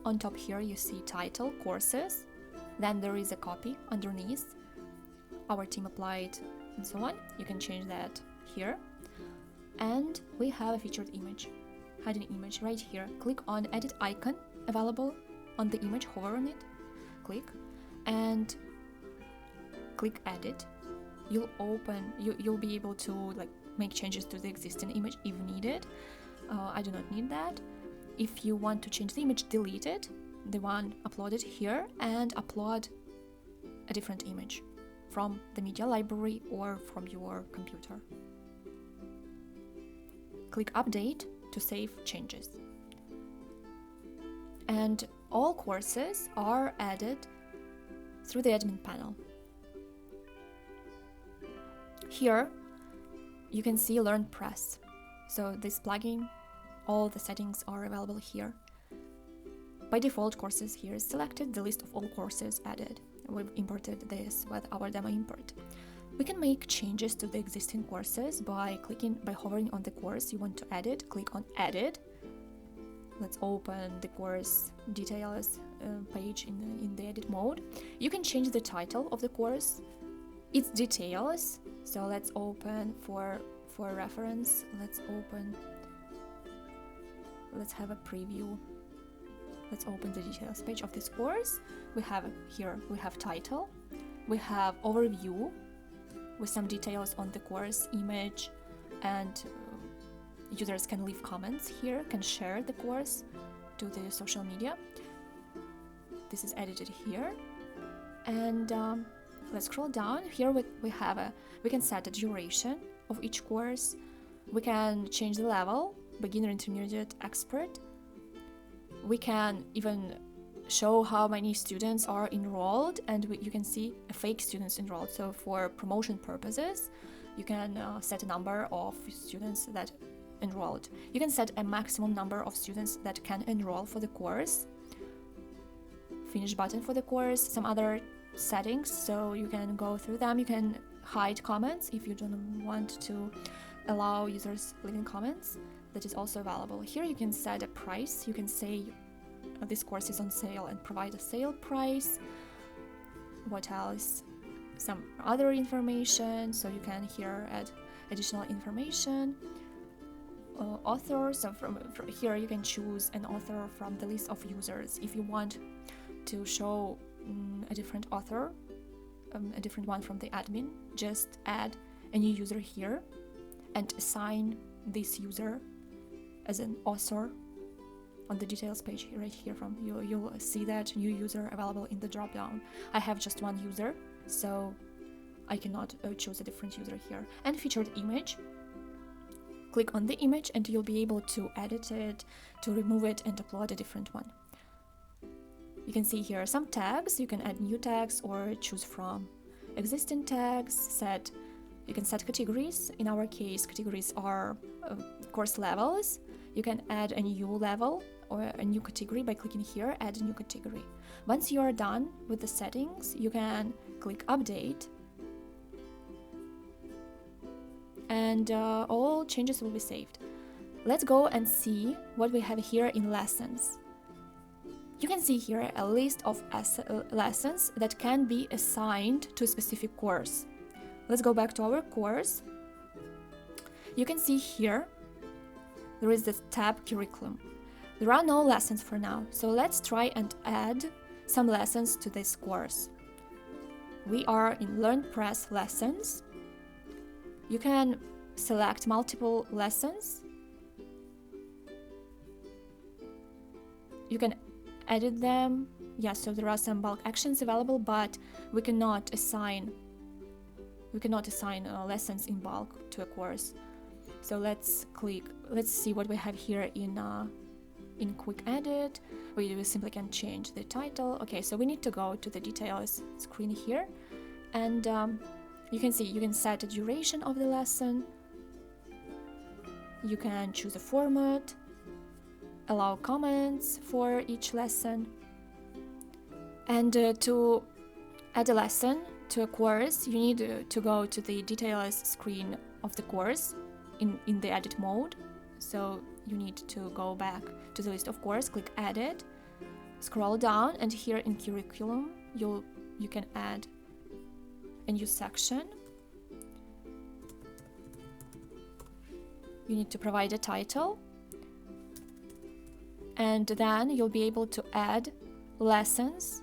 On top here you see title, courses, then there is a copy underneath, our team applied, and so on. You can change that here. And we have a featured image, hidden image right here. Click on edit icon available on the image, hover on it, click, and click edit. You'll be able to make changes to the existing image if needed. I do not need that. If you want to change the image, delete it, the one uploaded here, and upload a different image from the media library or from your computer. click Update to save changes. And all courses are added through the admin panel. Here you can see LearnPress. So this plugin, all the settings are available here. By default, courses here is selected, the list of all courses added. We've imported this with our demo import. We can make changes to the existing courses by hovering on the course you want to edit. Click on Edit. Let's open the course details page in the edit mode. You can change the title of the course, its details. So let's open for reference. Let's have a preview. Let's open the details page of this course. We have title, we have overview with some details on the course, image, and users can leave comments here, can share the course to the social media. This is edited here. And let's scroll down. Here we can set a duration of each course. We can change the level, beginner, intermediate, expert. We can even show how many students are enrolled, and you can see fake students enrolled. So for promotion purposes, you can set a number of students that enrolled. You can set a maximum number of students that can enroll for the course. Finish button for the course, some other settings, so you can go through them. You can hide comments if you don't want to allow users leaving comments. That is also available. Here you can set a price. You can say this course is on sale and provide a sale price. What else? Some other information. So you can here add additional information. Author. So from here you can choose an author from the list of users. If you want to show a different author, a different one from the admin, just add a new user here and assign this user as an author on the details page right here. You'll see that new user available in the drop down. I have just one user, so I cannot choose a different user here. And featured image. Click on the image and you'll be able to edit it, to remove it, and upload a different one. You can see here some tags. You can add new tags or choose from existing tags. You can set categories. In our case, categories are course levels. You can add a new level or a new category by clicking here, add a new category. Once you are done with the settings, you can click Update, and all changes will be saved. Let's go and see what we have here in lessons. You can see here a list of lessons that can be assigned to a specific course. Let's go back to our course. You can see here there is this tab Curriculum. There are no lessons for now, so let's try and add some lessons to this course. We are in LearnPress Lessons. You can select multiple lessons. You can edit them. Yeah, so there are some bulk actions available, but we cannot assign lessons in bulk to a course. So let's see what we have here in quick edit. We simply can change the title. Okay, so we need to go to the details screen here, and you can see you can set a duration of the lesson. You can choose a format, allow comments for each lesson, and to add a lesson to a course, you need to go to the details screen of the course in the edit mode. So you need to go back to the list of course, click Edit, scroll down, and here in Curriculum you can add a new section. You need to provide a title, and then you'll be able to add lessons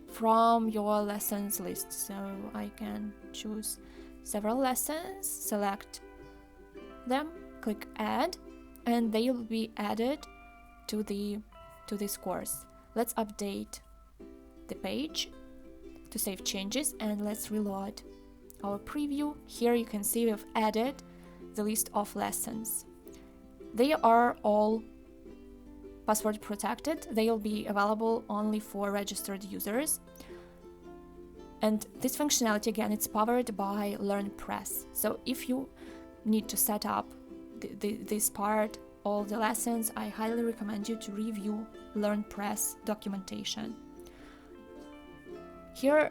from your lessons list. So I can choose several lessons, select them, click Add, and they will be added to this course. Let's update the page to save changes, and let's reload our preview. Here you can see we've added the list of lessons. They are all password protected. They'll be available only for registered users. And this functionality, again, it's powered by LearnPress. So if you need to set up this part, all the lessons, I highly recommend you to review LearnPress documentation. Here,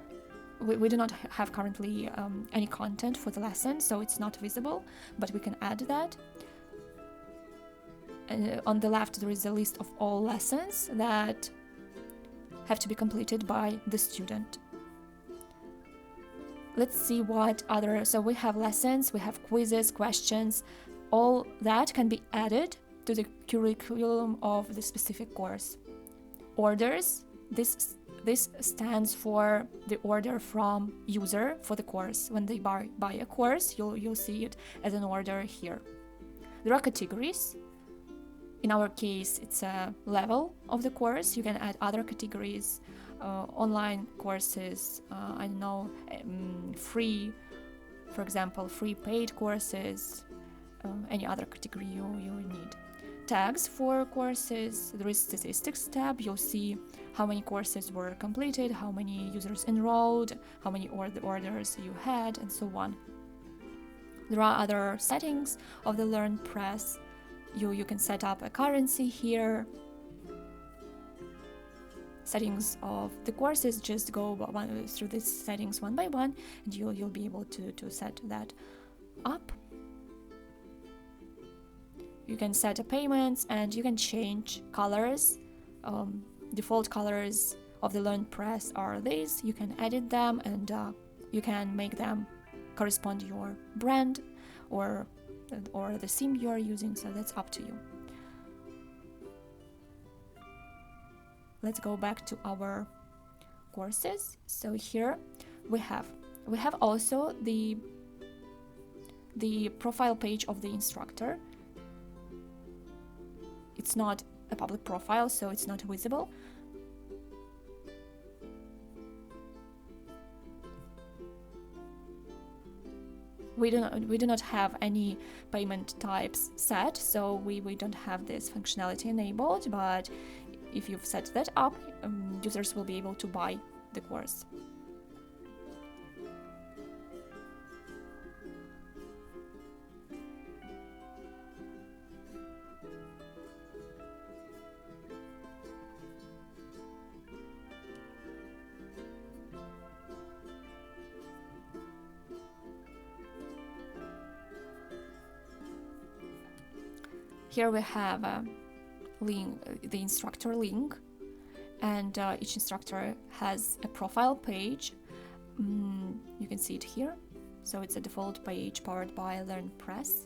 we do not have currently any content for the lesson, so it's not visible, but we can add that. And on the left, there is a list of all lessons that have to be completed by the student. Let's see what other, so we have lessons, we have quizzes, questions, all that can be added to the curriculum of the specific course. Orders, this stands for the order from user for the course. When they buy a course, you'll see it as an order here. There are categories. In our case, it's a level of the course. You can add other categories, online courses, I don't know, free, for example, free paid courses, any other category you need. Tags for courses, there is statistics tab. You'll see how many courses were completed, how many users enrolled, how many orders you had, and so on. There are other settings of the LearnPress. You can set up a currency here. Settings of the courses, just go through these settings one by one, and you'll be able to set that up. You can set a payments, and you can change colors. Default colors of the LearnPress are these. You can edit them, and you can make them correspond to your brand or the theme you are using, so that's up to you. Let's go back to our courses. So here we have also the profile page of the instructor. It's not a public profile, so it's not visible. We do not have any payment types set, so we don't have this functionality enabled, but if you've set that up, users will be able to buy the course. Here we have a link, the instructor link, and each instructor has a profile page. You can see it here. So it's a default page powered by LearnPress.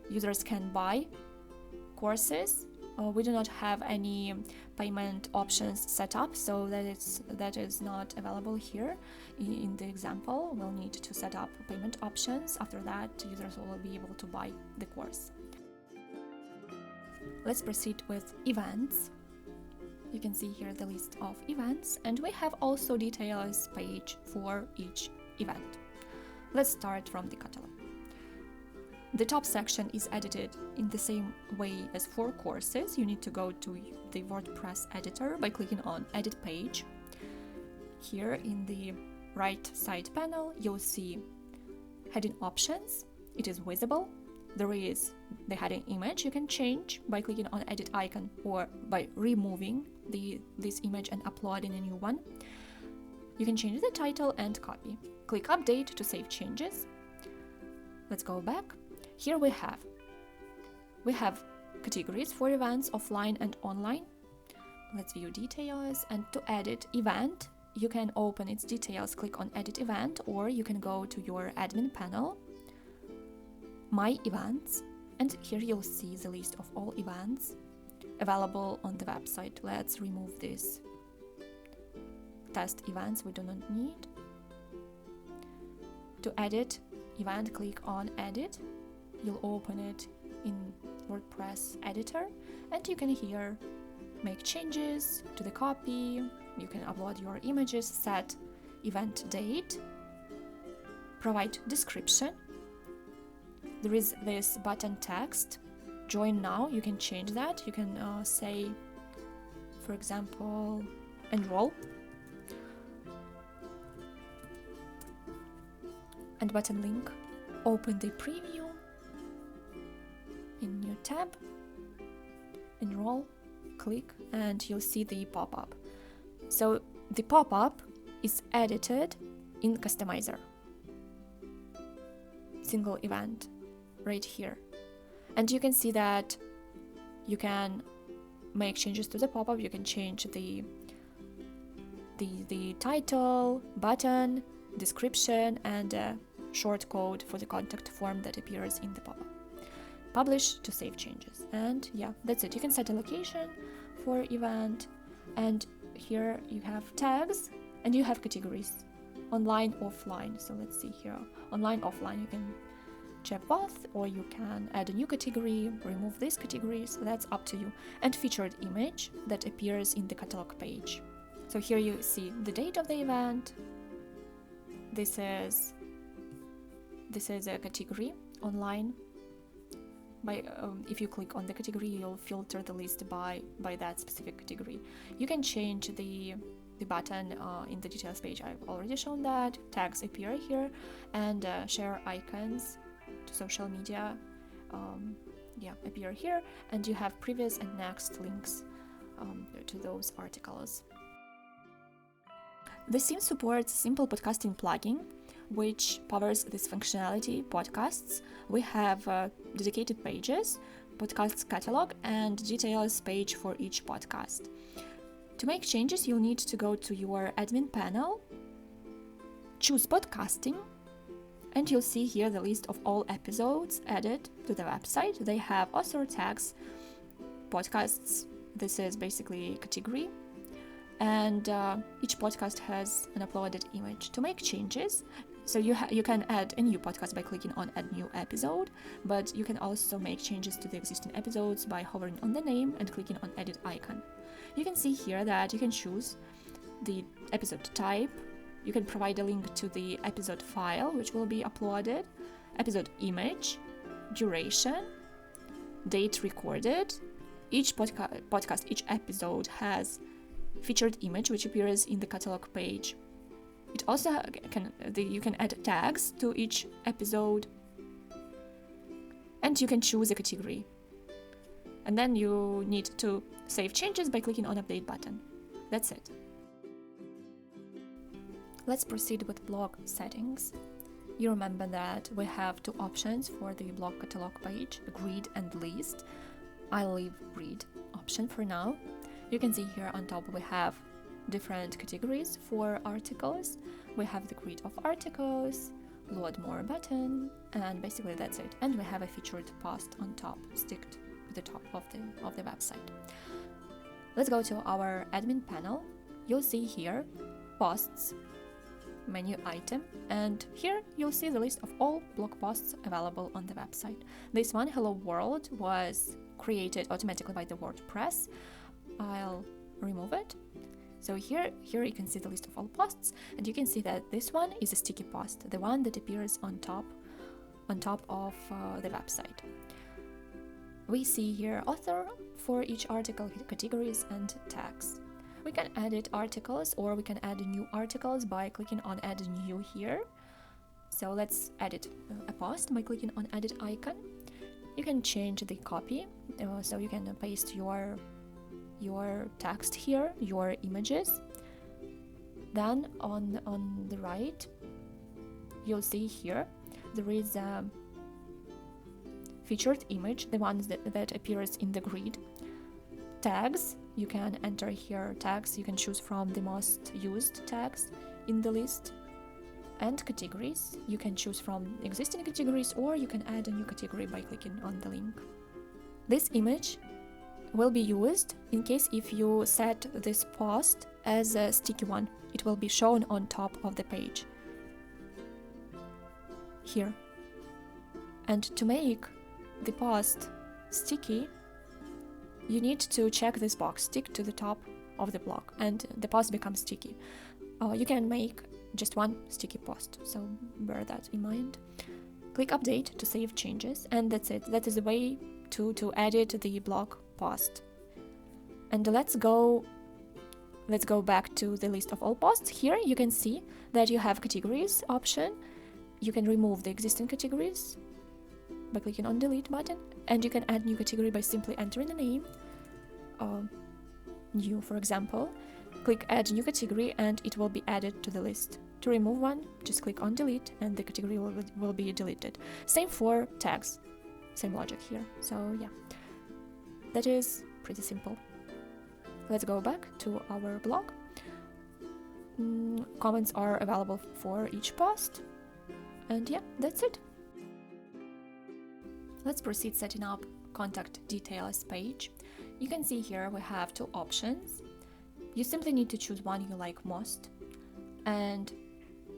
Users can buy courses. We do not have any payment options set up, so that is not available here. In the example, we'll need to set up payment options. After that, users will be able to buy the course. Let's proceed with events. You can see here the list of events, and we have also details page for each event. Let's start from the catalog. The top section is edited in the same way as for courses. You need to go to the WordPress editor by clicking on Edit Page. Here in the right side panel, you'll see heading options. It is visible. There is the heading image you can change by clicking on Edit icon or by removing this image and uploading a new one. You can change the title and copy. Click Update to save changes. Let's go back. Here we have categories for events, offline and online. Let's view details, and to edit event, you can open its details, click on Edit Event, or you can go to your admin panel, My Events, and here you'll see the list of all events available on the website. Let's remove this test events we do not need. To edit event, click on Edit. You'll open it in WordPress editor, and you can here make changes to the copy. You can upload your images, set event date, provide description, there is this button text, join now. You can change that. You can say, for example, enroll. And button link. Open the preview in new tab, enroll, click, and you'll see the pop-up. So the pop-up is edited in Customizer. Single event right here. And you can see that you can make changes to the pop-up. You can change the title, button, description, and short code for the contact form that appears in the pop-up. Publish to save changes. And yeah, that's it. You can set a location for event, and here you have tags and you have categories, online, offline. So let's see here, online, offline. You can check both, or you can add a new category, remove this category, so that's up to you. And featured image that appears in the catalog page. So here you see the date of the event. This is a category, online. If you click on the category, you'll filter the list by that specific category. You can change the button in the details page. I've already shown that. Tags appear here, and share icons to social media appear here, and you have previous and next links to those articles. The theme supports simple podcasting plugin, which powers this functionality, podcasts. We have dedicated pages, podcasts catalog, and details page for each podcast. To make changes, you'll need to go to your admin panel, choose podcasting, and you'll see here the list of all episodes added to the website. They have author tags, podcasts. This is basically a category. And each podcast has an uploaded image. To make changes, so you can add a new podcast by clicking on Add New Episode, but you can also make changes to the existing episodes by hovering on the name and clicking on Edit icon. You can see here that you can choose the episode type. You can provide a link to the episode file, which will be uploaded, episode image, duration, date recorded. Each podcast, each episode has featured image which appears in the catalog page. It also you can add tags to each episode, and you can choose a category. And then you need to save changes by clicking on Update button. That's it. Let's proceed with blog settings. You remember that we have two options for the blog catalog page, grid and list. I'll leave grid option for now. You can see here on top we have different categories for articles. We have the grid of articles, load more button, and basically that's it. And we have a featured post on top, sticked to the top of the website. Let's go to our admin panel. You'll see here posts, menu item, and here you'll see the list of all blog posts available on the website. This one, Hello World, was created automatically by the WordPress. I'll remove it. So here you can see the list of all posts, and you can see that this one is a sticky post, the one that appears on top of the website. We see here author for each article, categories, and tags. We can edit articles, or we can add new articles by clicking on Add New here. So let's edit a post by clicking on Edit icon. You can change the copy, so you can paste your text here, your images. Then on the right, you'll see here there is a featured image, the ones that appears in the grid. Tags, you can enter here tags, you can choose from the most used tags in the list. And categories, you can choose from existing categories, or you can add a new category by clicking on the link. This image will be used in case if you set this post as a sticky one. It will be shown on top of the page here. And to make the post sticky, you need to check this box, stick to the top of the block, and the post becomes sticky. You can make just one sticky post, so bear that in mind. Click update to save changes, and that's it. That is the way to edit the blog post. And let's go back to the list of all posts. Here you can see that you have categories option. You can remove the existing categories by clicking on delete button, and you can add new category by simply entering the name, new for example. Click add new category and it will be added to the list. To remove one, just click on delete and the category will be deleted. Same for tags, same logic here. So yeah, that is pretty simple. Let's go back to our blog. Comments are available for each post, and yeah, that's it. Let's proceed setting up contact details page. You can see here we have two options. You simply need to choose one you like most, and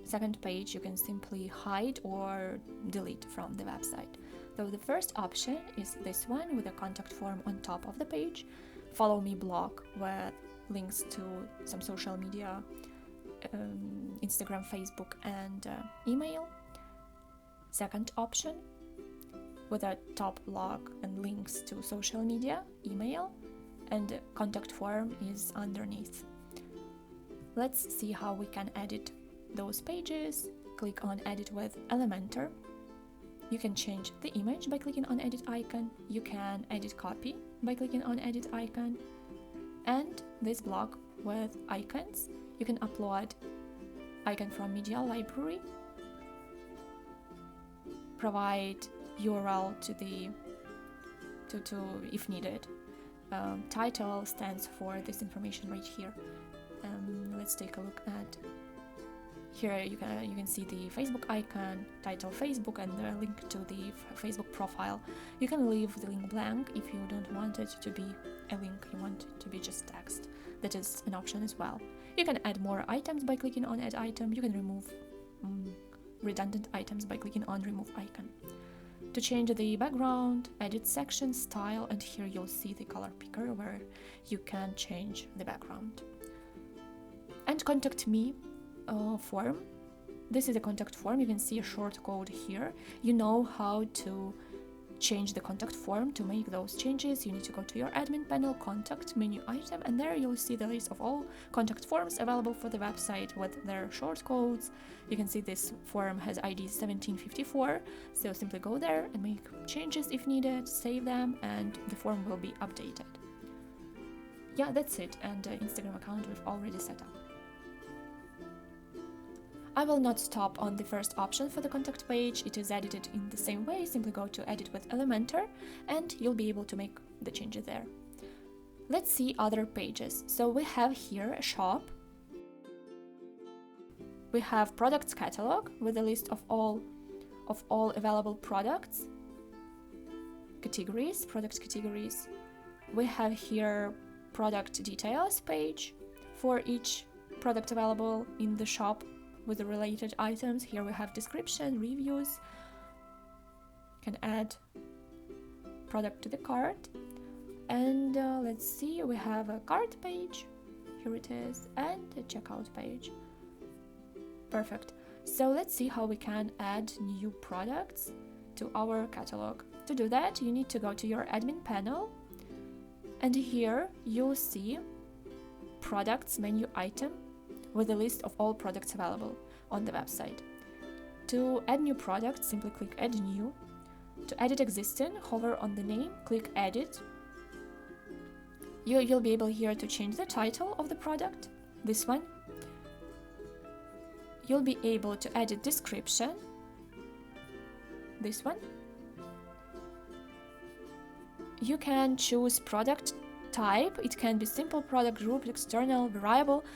second page you can simply hide or delete from the website. So the first option is this one with a contact form on top of the page, follow me blog with links to some social media, Instagram, Facebook, and email. Second option with a top blog and links to social media, email, and contact form is underneath. Let's see how we can edit those pages. Click on edit with Elementor. You can change the image by clicking on edit icon. You can edit copy by clicking on edit icon. And this blog with icons, you can upload icon from media library, provide URL to if needed. Title stands for this information right here. Let's take a look at here. You can see the Facebook icon, title Facebook, and the link to the Facebook profile. You can leave the link blank if you don't want it to be a link, you want it to be just text. That is an option as well. You can add more items by clicking on add item. You can remove redundant items by clicking on remove icon. To change the background, edit section, style, and here you'll see the color picker where you can change the background. And contact me form. This is a contact form. You can see a short code here. You know how to change the contact form. To make those changes, you need to go to your admin panel, contact menu item, and there you'll see the list of all contact forms available for the website with their short codes. You can see this form has ID 1754, so simply go there and make changes if needed, save them, and the form will be updated. Yeah, that's it, and the Instagram account we've already set up. I will not stop on the first option for the contact page. It is edited in the same way. Simply go to edit with Elementor and you'll be able to make the changes there. Let's see other pages. So we have here a shop. We have products catalog with a list of all available products. Categories, product categories. We have here product details page for each product available in the shop with the related items. Here we have description, reviews. You can add product to the cart. And let's see, we have a cart page. Here it is, and a checkout page. Perfect. So let's see how we can add new products to our catalog. To do that, you need to go to your admin panel, and here you'll see products menu item with a list of all products available on the website. To add new product, simply click add new. To edit existing, hover on the name, click edit. You'll be able here to change the title of the product, this one. You'll be able to edit description, this one. You can choose product type. It can be simple product, group, external, variable.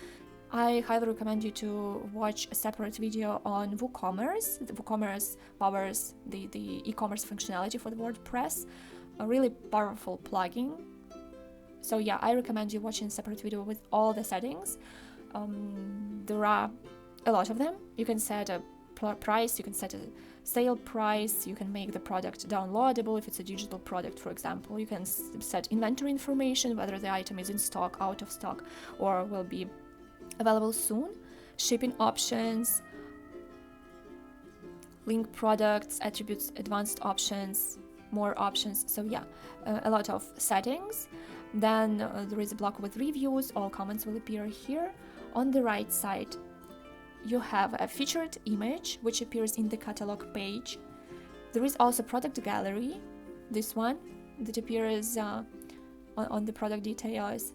I highly recommend you to watch a separate video on WooComerce. The WooComerce powers the e-commerce functionality for the WordPress, a really powerful plugin. So yeah, I recommend you watching a separate video with all the settings. There are a lot of them. You can set a price, you can set a sale price, you can make the product downloadable if it's a digital product, for example. You can set inventory information, whether the item is in stock, out of stock, or will be available soon. Shipping options, link products, attributes, advanced options, more options. So yeah, a lot of settings. Then there is a block with reviews. All comments will appear here. On the right side, you have a featured image which appears in the catalog page. There is also product gallery, this one that appears on the product details.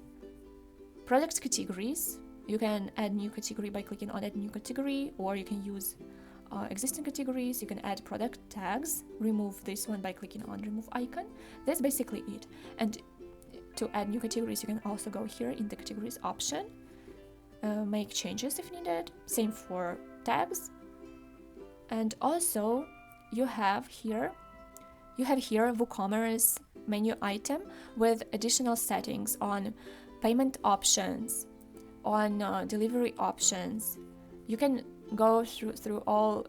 Product categories, you can add new category by clicking on add new category, or you can use existing categories. You can add product tags, remove this one by clicking on remove icon. That's basically it. And to add new categories, you can also go here in the categories option, make changes if needed. Same for tags. And also you have here WooComerce menu item with additional settings on payment options, on delivery options. You can go through all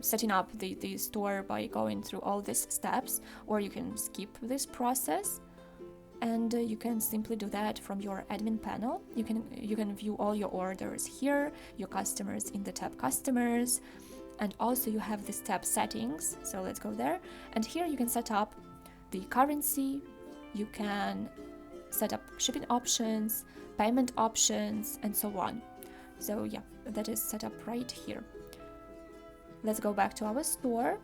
setting up the store by going through all these steps, or you can skip this process, and you can simply do that from your admin panel. You can view all your orders here, your customers in the tab customers, and also you have this tab settings. So let's go there, and here you can set up the currency, you can set up shipping options, payment options, and so on. So yeah, that is set up right here. Let's go back to our store.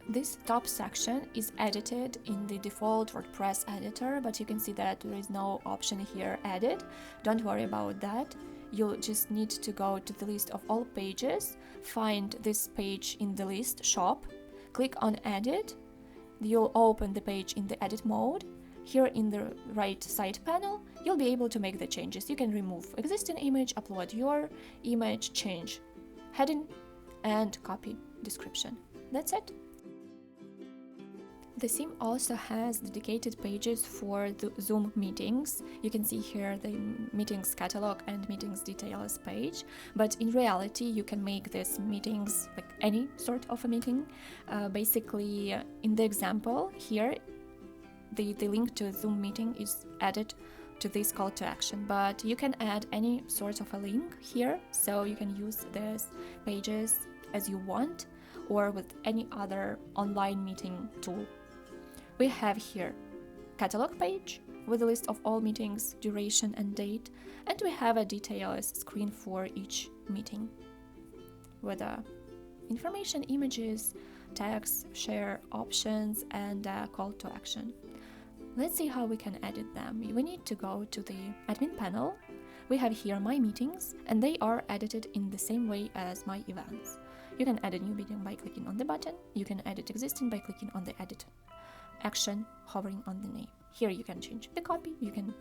This top section is edited in the default WordPress editor, but you can see that there is no option here added. Don't worry about that. You'll just need to go to the list of all pages, find this page in the list shop, click on edit. You'll open the page in the edit mode. Here in the right side panel, you'll be able to make the changes. You can remove existing image, upload your image, change heading, and copy description. That's it. The theme also has dedicated pages for the Zoom meetings. You can see here the meetings catalog and meetings details page, but in reality you can make these meetings like any sort of a meeting. Basically, in the example here, the link to a Zoom meeting is added to this call to action, but you can add any sort of a link here, so you can use these pages as you want or with any other online meeting tool. We have here catalog page with a list of all meetings, duration and date, and we have a details screen for each meeting with information, images, tags, share options, and call to action. Let's see how we can edit them. We need to go to the admin panel. We have here my meetings, and they are edited in the same way as my events. You can add a new meeting by clicking on the button. You can edit existing by clicking on the edit action, hovering on the name. Here you can change the copy, you can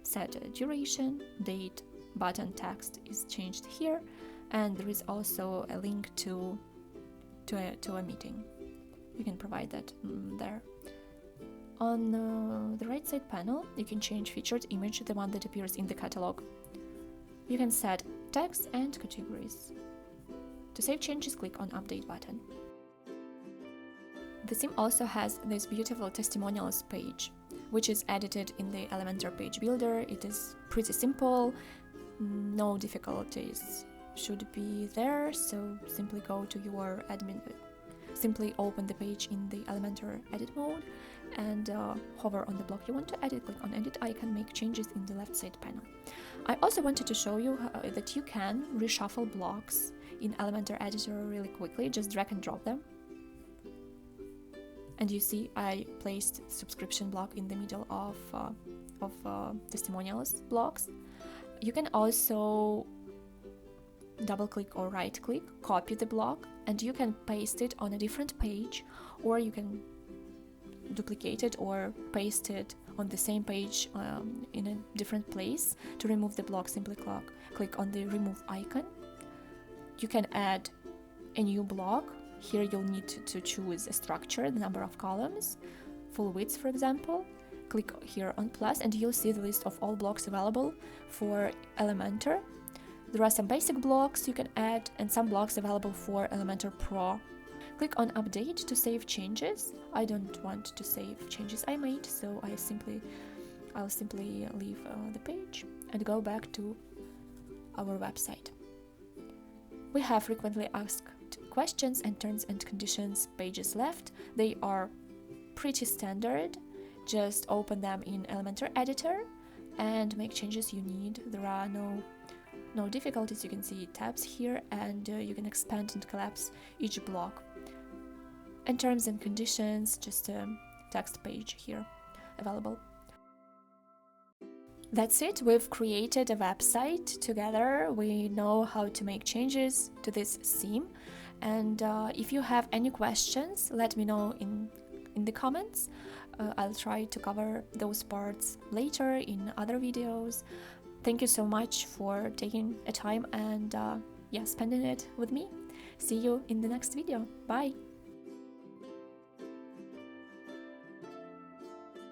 set a duration, date, button text is changed here, and there is also a link to a meeting. You can provide that there. On the right side panel, you can change featured image, the one that appears in the catalog. You can set tags and categories. To save changes, click on Update button. The theme also has this beautiful testimonials page, which is edited in the Elementor page builder. It is pretty simple, no difficulties should be there, so simply go to your admin, simply open the page in the Elementor edit mode and hover on the block you want to edit, click on edit icon, make changes in the left side panel. I also wanted to show you that you can reshuffle blocks in Elementor editor really quickly, just drag and drop them. And you see I placed subscription block in the middle of testimonials blocks. You can also double click or right click, copy the block, and you can paste it on a different page, or you can duplicate it or paste it on the same page in a different place. To remove the block, simply click on the remove icon. You can add a new block. Here you'll need to choose a structure, the number of columns, full width for example. Click here on plus and you'll see the list of all blocks available for Elementor. There are some basic blocks you can add and some blocks available for Elementor Pro. Click on update to save changes. I don't want to save changes I made, so I'll simply leave the page and go back to our website. We have frequently asked questions and terms and conditions pages left. They are pretty standard. Just open them in Elementor editor and make changes you need. There are no difficulties. You can see tabs here, and you can expand and collapse each block. And terms and conditions, just a text page here available. That's it. We've created a website together. We know how to make changes to this theme. And if you have any questions, let me know in the comments. I'll try to cover those parts later in other videos. Thank you so much for taking a time and spending it with me. See you in the next video. Bye!